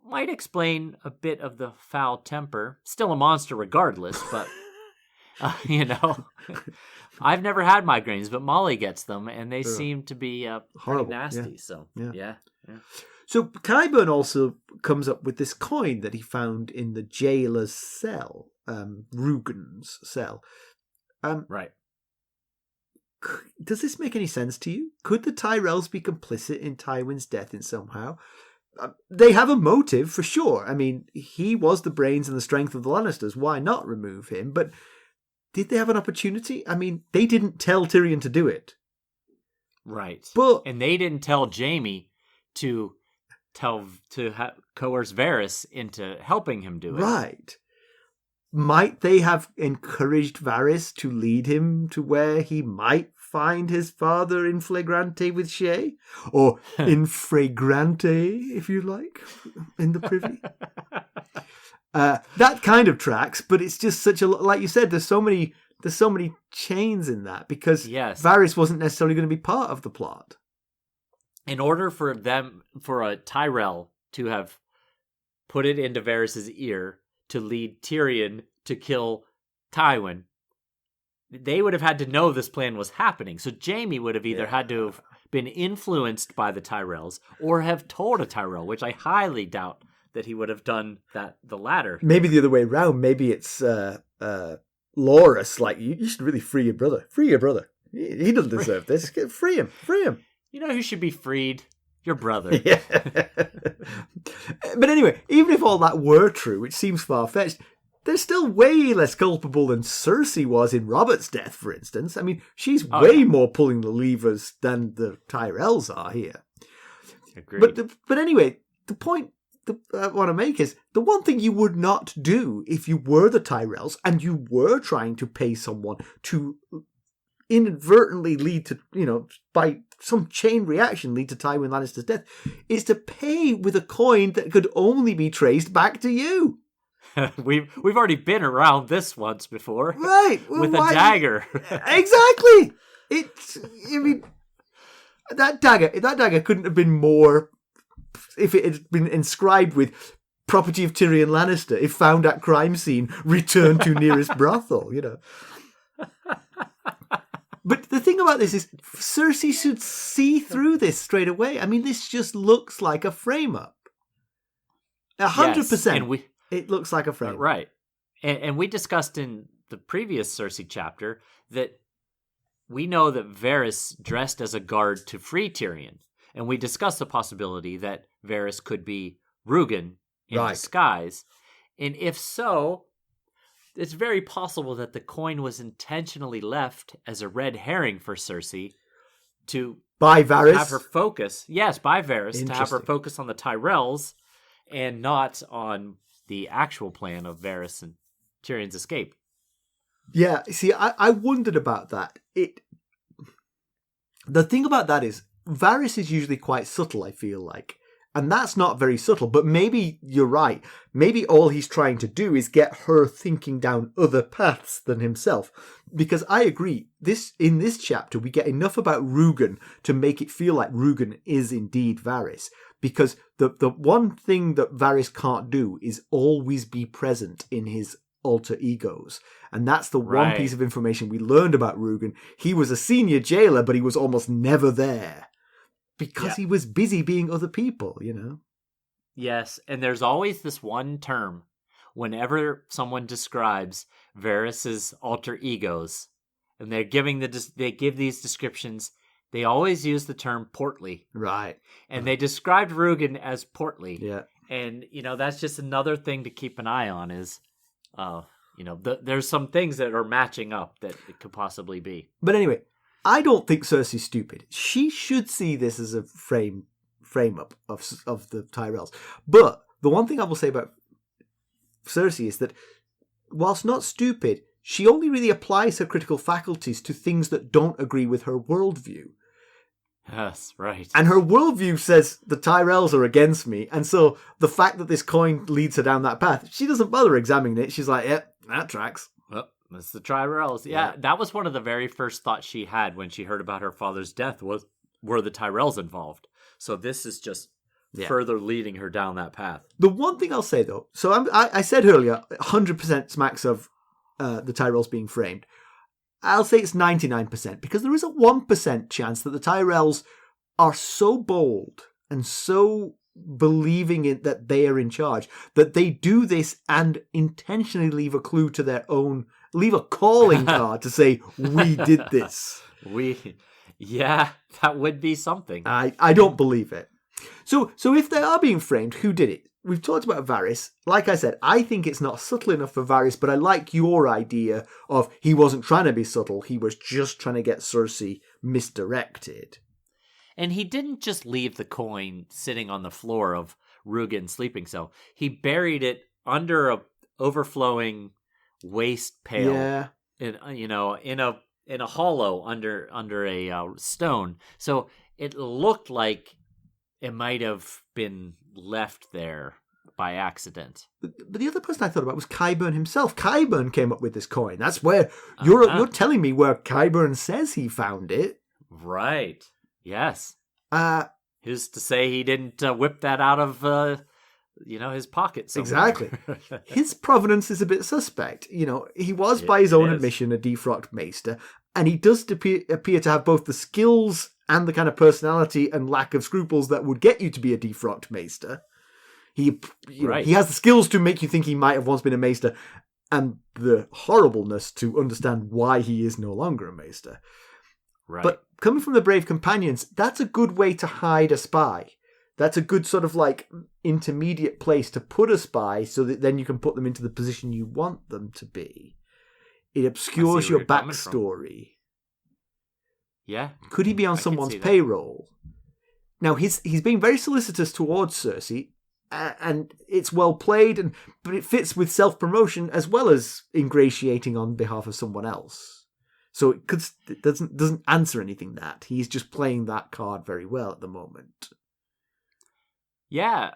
might explain a bit of the foul temper. Still a monster regardless, but I've never had migraines, but Molly gets them, and they seem to be pretty nasty. Yeah. So yeah. So Qyburn also comes up with this coin that he found in the jailer's cell, Rugen's cell. Right. Does this make any sense to you? Could the Tyrells be complicit in Tywin's death in somehow? They have a motive, for sure. I mean, he was the brains and the strength of the Lannisters. Why not remove him? But did they have an opportunity? I mean, they didn't tell Tyrion to do it. Right. And they didn't tell Jaime to coerce Varys into helping him do it. Right. Might they have encouraged Varys to lead him to where he might find his father in flagrante with Shay? Or in fragrante, if you like, in the privy? That kind of tracks, but it's just such a... Like you said, there's so many chains in that, because Varys wasn't necessarily going to be part of the plot. In order for a Tyrell to have put it into Varys' ear to lead Tyrion to kill Tywin, they would have had to know this plan was happening. So Jaime would have either had to have been influenced by the Tyrells or have told a Tyrell, which I highly doubt that he would have done the latter. Maybe the other way around. Maybe it's Loras, like, you should really free your brother. Free your brother. He doesn't deserve this. Free him. You know who should be freed? Your brother. Yeah. But anyway, even if all that were true, which seems far-fetched, they're still way less culpable than Cersei was in Robert's death, for instance. I mean, she's way more pulling the levers than the Tyrells are here. Agreed. But anyway, the point I want to make is, the one thing you would not do if you were the Tyrells and you were trying to pay someone to inadvertently lead to, by some chain reaction, lead to Tywin Lannister's death, is to pay with a coin that could only be traced back to you. We've already been around this once before, right? With a dagger. Exactly. That dagger couldn't have been more, if it had been inscribed with "property of Tyrion Lannister, if found at crime scene, return to nearest brothel." But the thing about this is, Cersei should see through this straight away. I mean, this just looks like a frame-up. 100%. It looks like a frame-up. Right. And we discussed in the previous Cersei chapter that we know that Varys dressed as a guard to free Tyrion. And we discussed the possibility that Varys could be Rugen in disguise. And if so, it's very possible that the coin was intentionally left as a red herring for Cersei to by Varys, have her focus. Yes, by Varys, to have her focus on the Tyrells and not on the actual plan of Varys and Tyrion's escape. Yeah, see, I wondered about that. The thing about that is, Varys is usually quite subtle, I feel like. And that's not very subtle, but maybe you're right. Maybe all he's trying to do is get her thinking down other paths than himself. Because I agree, in this chapter, we get enough about Rugen to make it feel like Rugen is indeed Varys. Because the one thing that Varys can't do is always be present in his alter egos. And that's the one piece of information we learned about Rugen. He was a senior jailer, but he was almost never there. Because he was busy being other people, you know? Yes, and there's always this one term whenever someone describes Varys's alter egos, and they give these descriptions, they always use the term portly. Right. And they described Rugen as portly. Yeah. And, that's just another thing to keep an eye on is, there's some things that are matching up that it could possibly be. But anyway, I don't think Cersei's stupid. She should see this as a frame up of the Tyrells. But the one thing I will say about Cersei is that whilst not stupid, she only really applies her critical faculties to things that don't agree with her worldview. Yes, right. And her worldview says the Tyrells are against me, and so the fact that this coin leads her down that path, she doesn't bother examining it. She's like, yep, that tracks. Well, it's the Tyrells. Yeah, that was one of the very first thoughts she had when she heard about her father's death were the Tyrells involved. So this is just further leading her down that path. The one thing I'll say, though, so I said earlier, 100% smacks of the Tyrells being framed. I'll say it's 99% because there is a 1% chance that the Tyrells are so bold and so believing in that they are in charge that they do this and intentionally leave a clue to their own, leave a calling card to say, we did this. That would be something. I don't believe it. So if they are being framed, who did it? We've talked about Varys. Like I said, I think it's not subtle enough for Varys, but I like your idea of he wasn't trying to be subtle. He was just trying to get Cersei misdirected. And he didn't just leave the coin sitting on the floor of Rugen's sleeping cell. He buried it under a overflowing waste pail. Yeah. In a hollow under a stone. So it looked like it might have been left there by accident. But the other person I thought about was Qyburn himself. Qyburn came up with this coin. That's where you're telling me where Qyburn says he found it. Right. Yes. Who's to say he didn't whip that out of his pocket somewhere. Exactly. His provenance is a bit suspect. He was by his own admission a defrocked maester, and he does appear to have both the skills and the kind of personality and lack of scruples that would get you to be a defrocked maester. He has the skills to make you think he might have once been a maester, and the horribleness to understand why he is no longer a maester. Right. But coming from the Brave Companions, that's a good way to hide a spy. That's a good sort of like intermediate place to put a spy so that then you can put them into the position you want them to be. It obscures your backstory. Yeah. Could he be on someone's payroll? Now, he's being very solicitous towards Cersei, and it's well played, but it fits with self-promotion as well as ingratiating on behalf of someone else. So it doesn't answer anything that. He's just playing that card very well at the moment. Yeah,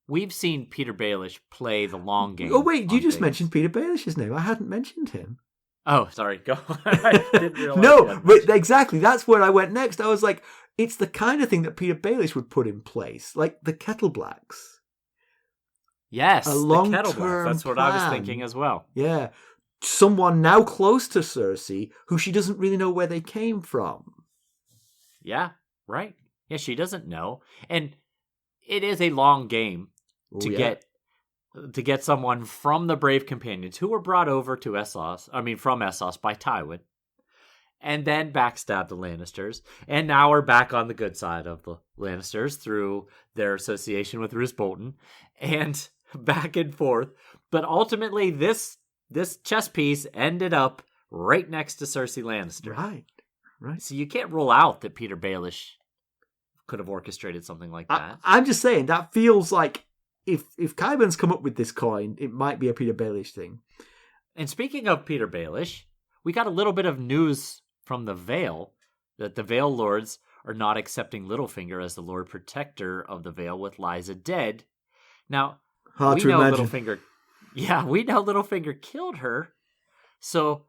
we've seen Peter Baelish play the long game. Oh, wait, you just mentioned Peter Baelish's name. I hadn't mentioned him. Oh, sorry, go on. I didn't realize. No, but exactly, that's where I went next. I was like, it's the kind of thing that Peter Baelish would put in place, like the Kettle Blacks. Yes, the Kettle Blacks. That's what I was thinking as well. Yeah, someone now close to Cersei who she doesn't really know where they came from. Yeah, right. Yeah, she doesn't know. And it is a long game to get someone from the Brave Companions who were brought over to from Essos by Tywin, and then backstabbed the Lannisters, and now we're back on the good side of the Lannisters through their association with Roose Bolton, and back and forth. But ultimately, this chess piece ended up right next to Cersei Lannister. Right. So you can't rule out that Peter Baelish could have orchestrated something like that. I'm just saying, that feels like if Qyburn's come up with this coin, it might be a Peter Baelish thing. And speaking of Peter Baelish, we got a little bit of news from the Vale that the Vale Lords or not accepting Littlefinger as the Lord Protector of the Vale with Lysa dead. Now, Hard to imagine. We know Littlefinger killed her. So,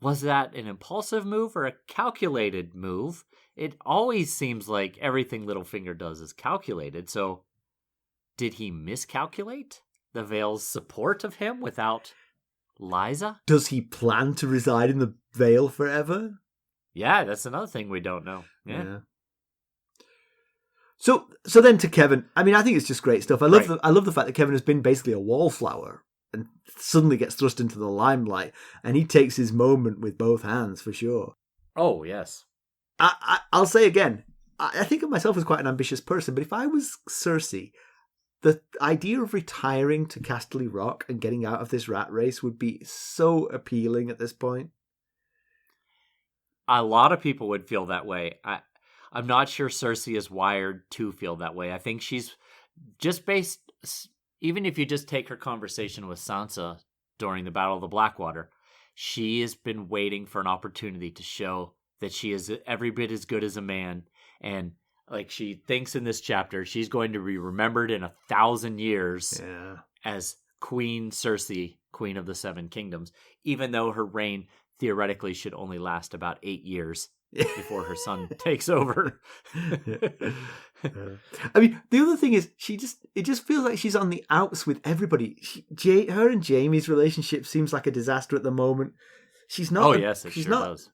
was that an impulsive move or a calculated move? It always seems like everything Littlefinger does is calculated. So, did he miscalculate the Vale's support of him without Lysa? Does he plan to reside in the Vale forever? Yeah, that's another thing we don't know. Yeah. So then to Kevan. I mean, I think it's just great stuff. I love the fact that Kevan has been basically a wallflower and suddenly gets thrust into the limelight, and he takes his moment with both hands for sure. Oh yes. I'll say again, I think of myself as quite an ambitious person, but if I was Cersei, the idea of retiring to Casterly Rock and getting out of this rat race would be so appealing at this point. A lot of people would feel that way. I'm not sure Cersei is wired to feel that way. I think she's just based, even if you just take her conversation with Sansa during the Battle of the Blackwater, she has been waiting for an opportunity to show that she is every bit as good as a man. And like she thinks in this chapter, she's going to be remembered in 1,000 years as Queen Cersei, Queen of the Seven Kingdoms, even though her reign theoretically should only last about 8 years before her son takes over. I mean, the other thing is it just feels like she's on the outs with everybody. Her and Jaime's relationship seems like a disaster at the moment. She's not. Oh yes, it she's sure not does.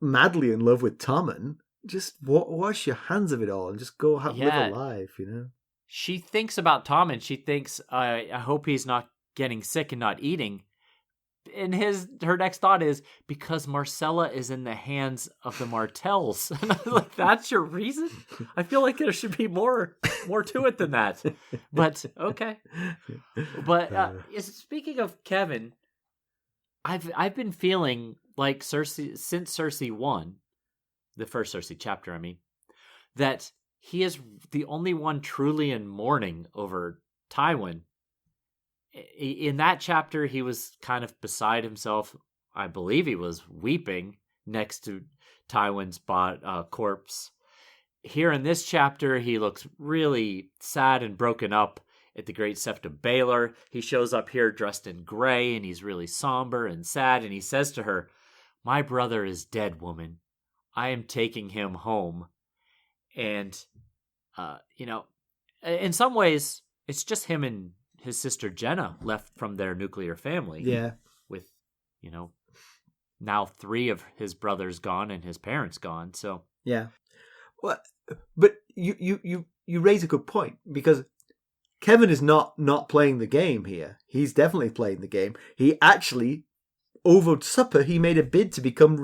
Madly in love with Tommen. Just wash your hands of it all and just go live a life, you know. She thinks about Tommen. She thinks, I hope he's not getting sick and not eating. And her next thought is, because Marcella is in the hands of the Martells. And I'm like, that's your reason? I feel like there should be more to it than that. But okay. But speaking of Kevan, I've been feeling like Cersei, since Cersei won, the first Cersei chapter, I mean, that he is the only one truly in mourning over Tywin. In that chapter, he was kind of beside himself. I believe he was weeping next to Tywin's corpse. Here in this chapter, he looks really sad and broken up at the Great Sept of Baelor. He shows up here dressed in gray, and he's really somber and sad, and he says to her, "My brother is dead, woman. I am taking him home." And, in some ways, it's just him and his sister Jenna left from their nuclear family. Yeah. With, now 3 of his brothers gone and his parents gone. So yeah. Well, but you raise a good point, because Kevan is not playing the game here. He's definitely playing the game. He actually, over supper, he made a bid to become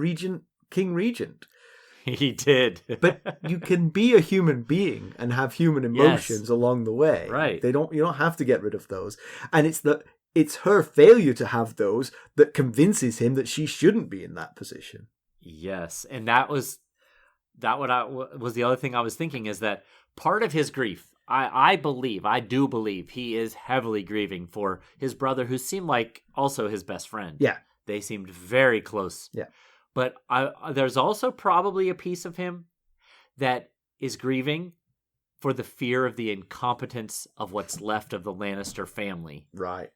King Regent. He did. But you can be a human being and have human emotions along the way. Right. You don't have to get rid of those. And it's her failure to have those that convinces him that she shouldn't be in that position. Yes. And that was the other thing I was thinking, is that part of his grief, I do believe he is heavily grieving for his brother, who seemed like also his best friend. Yeah. They seemed very close. Yeah. But there's also probably a piece of him that is grieving for the fear of the incompetence of what's left of the Lannister family. Right.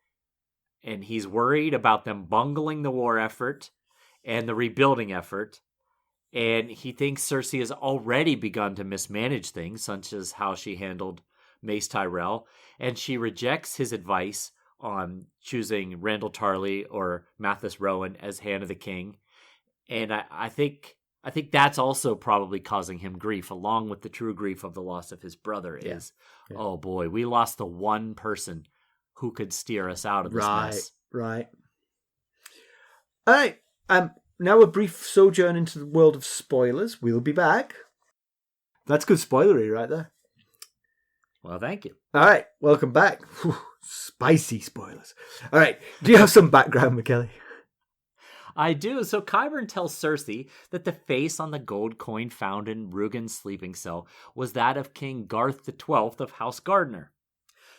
And he's worried about them bungling the war effort and the rebuilding effort. And he thinks Cersei has already begun to mismanage things, such as how she handled Mace Tyrell. And she rejects his advice on choosing Randall Tarley or Mathis Rowan as Hand of the King. And I think that's also probably causing him grief, along with the true grief of the loss of his brother. Oh boy, we lost the one person who could steer us out of this mess. Right. All right. Now a brief sojourn into the world of spoilers. We'll be back. That's good spoilery right there. Well, thank you. All right, welcome back. Whew, spicy spoilers. All right, do you have some background, Mackelly? I do. So Qyburn tells Cersei that the face on the gold coin found in Rugen's sleeping cell was that of King Garth XII of House Gardner.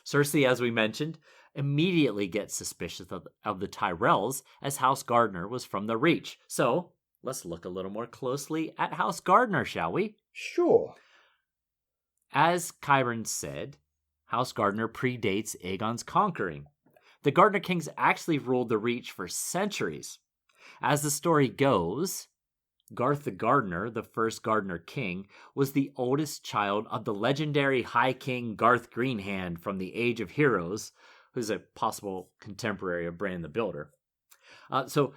Cersei, as we mentioned, immediately gets suspicious of the Tyrells, as House Gardner was from the Reach. So let's look a little more closely at House Gardner, shall we? Sure. As Qyburn said, House Gardner predates Aegon's conquering. The Gardner kings actually ruled the Reach for centuries. As the story goes, Garth the Gardener, the first Gardner king, was the oldest child of the legendary High King Garth Greenhand from the Age of Heroes, who's a possible contemporary of Bran the Builder. So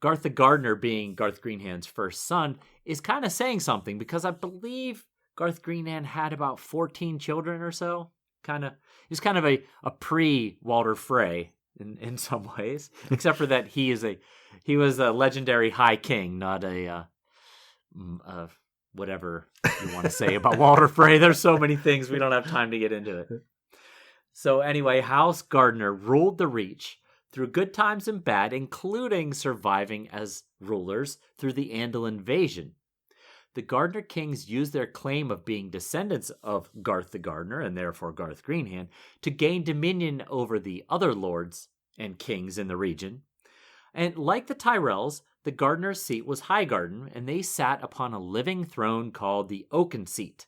Garth the Gardener being Garth Greenhand's first son is kind of saying something, because I believe Garth Greenhand had about 14 children or so. He's kind of a pre-Walder Frey in some ways, except for that he was a legendary High King, not a whatever you want to say about Walder Frey. There's so many things, we don't have time to get into it. So anyway, House Gardner ruled the Reach through good times and bad, including surviving as rulers through the Andal invasion. The Gardner kings used their claim of being descendants of Garth the Gardener, and therefore Garth Greenhand, to gain dominion over the other lords and kings in the region. And like the Tyrells, the Gardner's seat was Highgarden, and they sat upon a living throne called the Oaken Seat.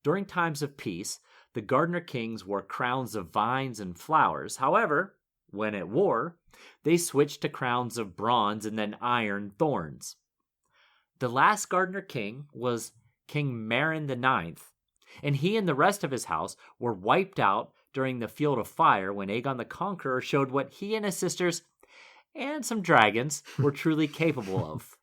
During times of peace, the Gardner kings wore crowns of vines and flowers. However, when at war, they switched to crowns of bronze and then iron thorns. The last Gardner king was King Meryn IX, and he and the rest of his house were wiped out during the Field of Fire when Aegon the Conqueror showed what he and his sisters, and some dragons, were truly capable of.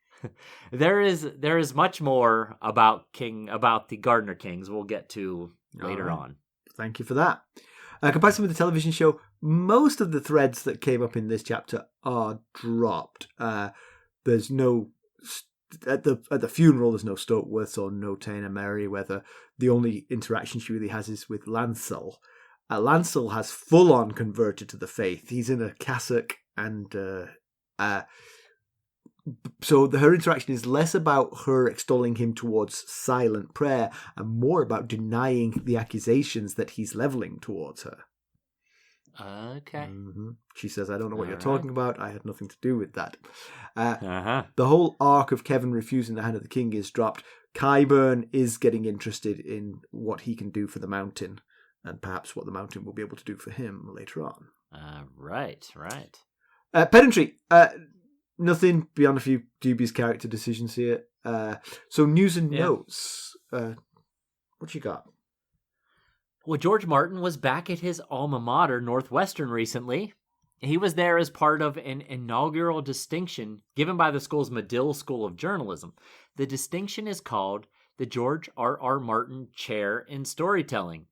There is much more about the Gardner kings we'll get to later on. Thank you for that. Comparison with the television show, most of the threads that came up in this chapter are dropped. There's no... At the funeral, there's no Stokeworths or no Taena Merryweather. The only interaction she really has is with Lancel. Lancel has full-on converted to the faith. He's in a cassock, and so her interaction is less about her extolling him towards silent prayer and more about denying the accusations that he's levelling towards her. Okay. Mm-hmm. She says, I don't know what you're talking about. I had nothing to do with that. The whole arc of Kevan refusing the hand of the king is dropped. Qyburn is getting interested in what he can do for the mountain, and perhaps what the mountain will be able to do for him later on. Right. Pedantry. Nothing beyond a few dubious character decisions here. So news and notes. What you got? Well, George Martin was back at his alma mater, Northwestern, recently. He was there as part of an inaugural distinction given by the school's Medill School of Journalism. The distinction is called the George R.R. Martin Chair in Storytelling.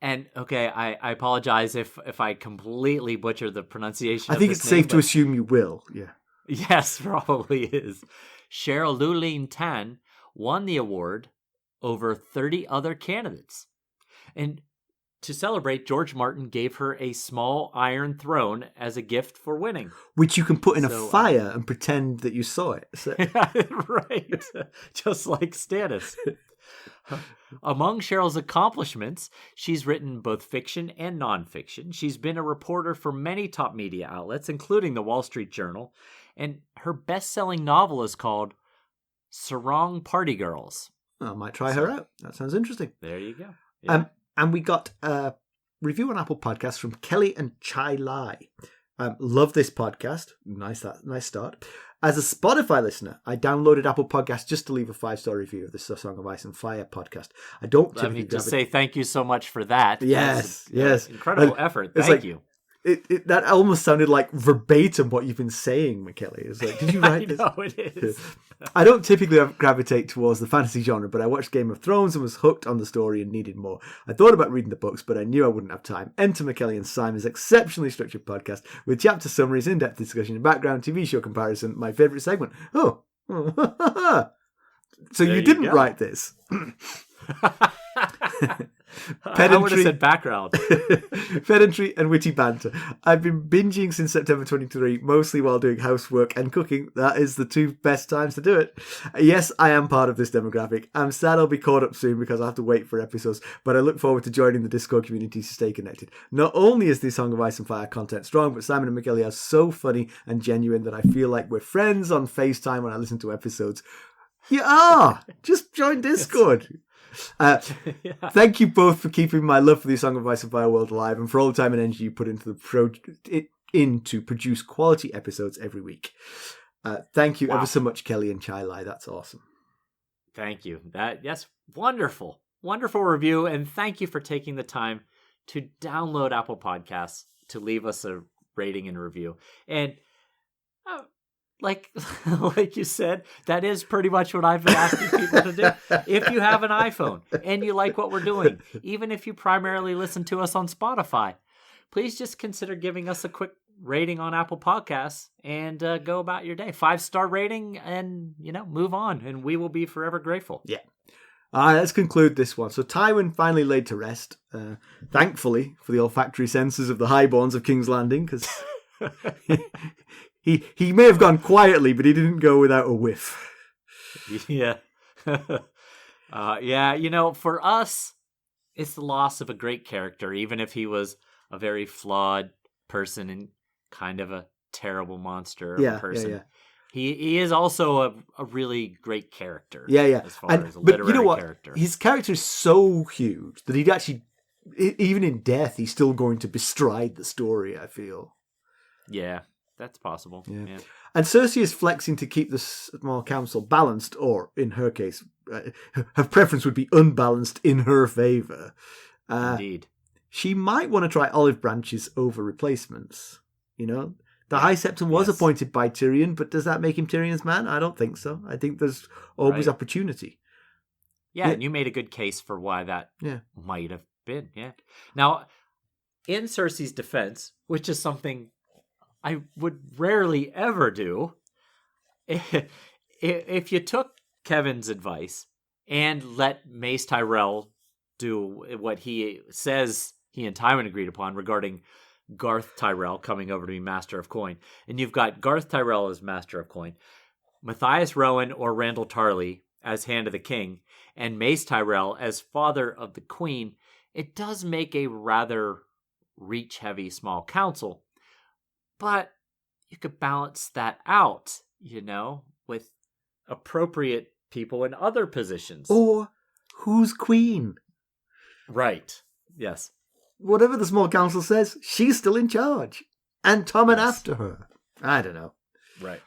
And, okay, I apologize if I completely butcher the pronunciation of this name. I think it's safe to assume you will, yeah. Yes, probably is. Cheryl Lulene Tan won the award over 30 other candidates. And to celebrate, George Martin gave her a small iron throne as a gift for winning. Which you can put in a fire and pretend that you saw it. So. Right. Just like Stannis. Among Cheryl's accomplishments, she's written both fiction and nonfiction. She's been a reporter for many top media outlets, including the Wall Street Journal. And her best-selling novel is called Sarong Party Girls. I might try her out. That sounds interesting. There you go. Yeah. And we got a review on Apple Podcasts from Kelly and Chai Lai. Love this podcast. Nice start. As a Spotify listener, I downloaded Apple Podcasts just to leave a 5-star review of the Song of Ice and Fire podcast. I don't typically need to say thank you so much for that. Yes. Incredible effort. Thank you. That almost sounded like verbatim what you've been saying, Mackelly. It's like, did you write this? I know it is. I don't typically gravitate towards the fantasy genre, but I watched Game of Thrones and was hooked on the story and needed more. I thought about reading the books, but I knew I wouldn't have time. Enter Mackelly and Simon's exceptionally structured podcast with chapter summaries, in-depth discussion, and background TV show comparison. My favourite segment. So you didn't write this. I would have said background. Pedantry and witty banter. I've been binging since September 23, mostly while doing housework and cooking. That is the two best times to do it. Yes, I am part of this demographic. I'm sad I'll be caught up soon because I have to wait for episodes, but I look forward to joining the Discord community to stay connected. Not only is the Song of Ice and Fire content strong, but Simon and Mackelly are so funny and genuine that I feel like we're friends on FaceTime when I listen to episodes. You are! Just join Discord. Thank you both for keeping my love for the Song of Ice and Fire world alive and for all the time and energy you put into to produce quality episodes every week. Thank you ever so much, Kelly and Chai-Lai. That's awesome. Thank you. Yes, wonderful. Wonderful review, and thank you for taking the time to download Apple Podcasts to leave us a rating and review. And like you said, that is pretty much what I've been asking people to do. If you have an iPhone and you like what we're doing, even if you primarily listen to us on Spotify, please just consider giving us a quick rating on Apple Podcasts and go about your day. 5-star rating and, move on. And we will be forever grateful. Yeah. All right, let's conclude this one. So Tywin finally laid to rest, thankfully, for the olfactory senses of the highborns of King's Landing, because he may have gone quietly, but he didn't go without a whiff. Yeah. For us, it's the loss of a great character, even if he was a very flawed person and kind of a terrible monster of a person. Yeah. He is also a really great character. Yeah. As far as a literary character. His character is so huge that he'd actually, even in death, he's still going to bestride the story, I feel. Yeah, that's possible. Yeah. And Cersei is flexing to keep the small council balanced, or in her case, her preference would be unbalanced in her favour. Indeed. She might want to try olive branches over replacements, The High Septon was appointed by Tyrion, but does that make him Tyrion's man? I don't think so. I think there's always opportunity. Yeah, and you made a good case for why that might have been. Yeah. Now, in Cersei's defense, which is something I would rarely ever do, if you took Kevan's advice and let Mace Tyrell do what he says he and Tywin agreed upon regarding Garth Tyrell coming over to be Master of Coin, and you've got Garth Tyrell as Master of Coin, Matthias Rowan or Randall Tarley as Hand of the King, and Mace Tyrell as Father of the Queen, it does make a rather reach-heavy small council. But you could balance that out, with appropriate people in other positions. Or who's queen? Right. Yes. Whatever the small council says, she's still in charge. And Tommen after her. I don't know. Right.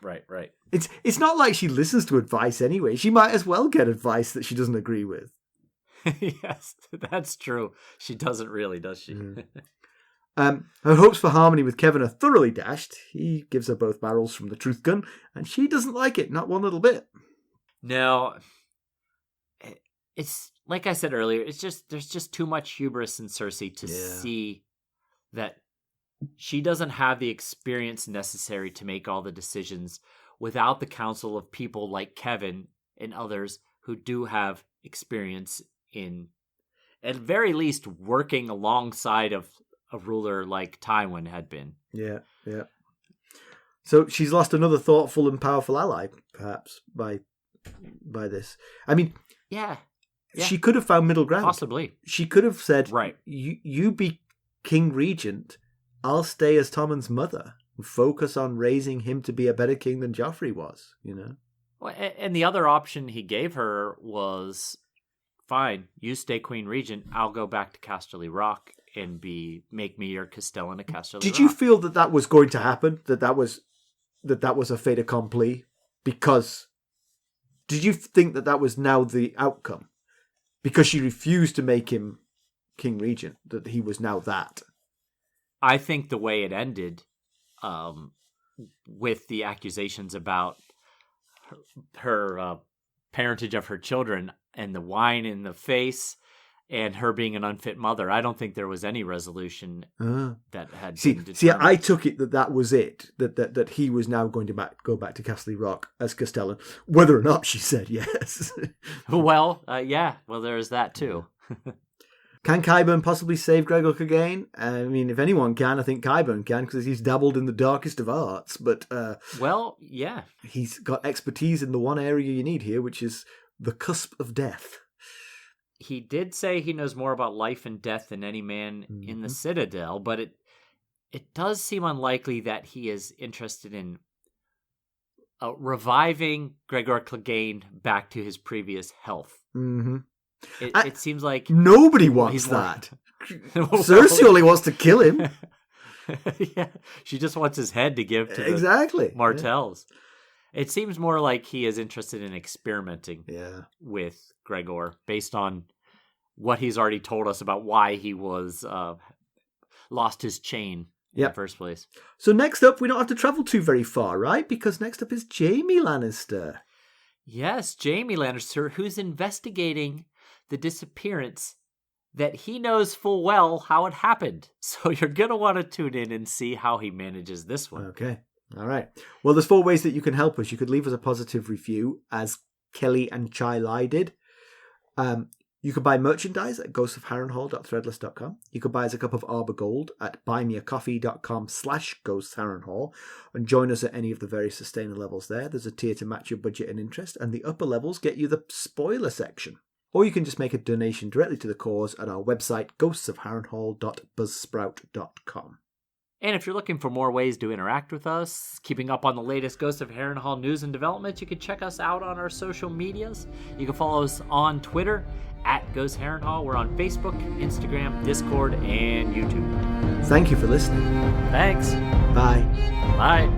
It's not like she listens to advice anyway. She might as well get advice that she doesn't agree with. Yes, that's true. She doesn't really, does she? Her hopes for harmony with Kevan are thoroughly dashed. He gives her both barrels from the truth gun, and she doesn't like it, not one little bit. No, it's like I said earlier, there's just too much hubris in Cersei to see that she doesn't have the experience necessary to make all the decisions without the counsel of people like Kevan and others who do have experience in, at very least, working alongside of a ruler like Tywin had been. Yeah. So she's lost another thoughtful and powerful ally, perhaps, by this. I mean, yeah. She could have found middle ground. Possibly. She could have said, right, you be King Regent, I'll stay as Tommen's mother and focus on raising him to be a better king than Joffrey was, Well, and the other option he gave her was, fine, you stay Queen Regent, I'll go back to Casterly Rock and make me your Castellan of Casterly Rock. Did you feel that was going to happen? That was a fait accompli? Because did you think that was now the outcome? Because she refused to make him King Regent, that he was now that. I think the way it ended, with the accusations about her parentage of her children and the wine in the face and her being an unfit mother, I don't think there was any resolution that had been determined. See, I took it that was it, that he was now going to go back to Casterly Rock as Castellan, whether or not she said yes. Well, yeah, well, there's that too. Can Qyburn possibly save Gregor Clegane? I mean, if anyone can, I think Qyburn can, because he's dabbled in the darkest of arts. But well, yeah, he's got expertise in the one area you need here, which is the cusp of death. He did say he knows more about life and death than any man in the Citadel, but it does seem unlikely that he is interested in reviving Gregor Clegane back to his previous health. Mm-hmm. It seems like nobody wants that. Cersei only wants to kill him. Yeah, she just wants his head to give to the Martells. Yeah. It seems more like he is interested in experimenting with Gregor based on what he's already told us about why he was lost his chain in the first place. So next up, we don't have to travel too very far, right? Because next up is Jaime Lannister. Yes, Jaime Lannister, who's investigating the disappearance that he knows full well how it happened. So you're going to want to tune in and see how he manages this one. Okay. All right. Well, there's 4 ways that you can help us. You could leave us a positive review, as Kelly and Chai Lai did. You could buy merchandise at ghostsofharrenhal.threadless.com. You could buy us a cup of Arbor Gold at buymeacoffee.com/ghostsharrenhal and join us at any of the various sustainer levels there. There's a tier to match your budget and interest, and the upper levels get you the spoiler section. Or you can just make a donation directly to the cause at our website, ghostsofharrenhal.buzzsprout.com. And if you're looking for more ways to interact with us, keeping up on the latest Ghosts of Harrenhal news and developments, you can check us out on our social medias. You can follow us on Twitter at Ghosts Harrenhal. We're on Facebook, Instagram, Discord, and YouTube. Thank you for listening. Thanks. Bye. Bye.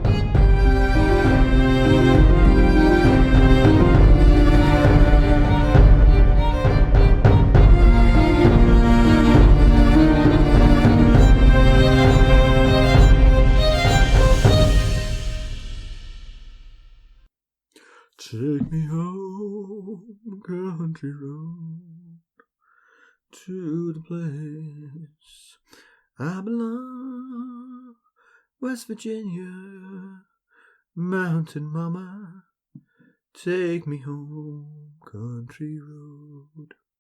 Take me home, country road, to the place I belong, West Virginia, mountain mama. Take me home, country road.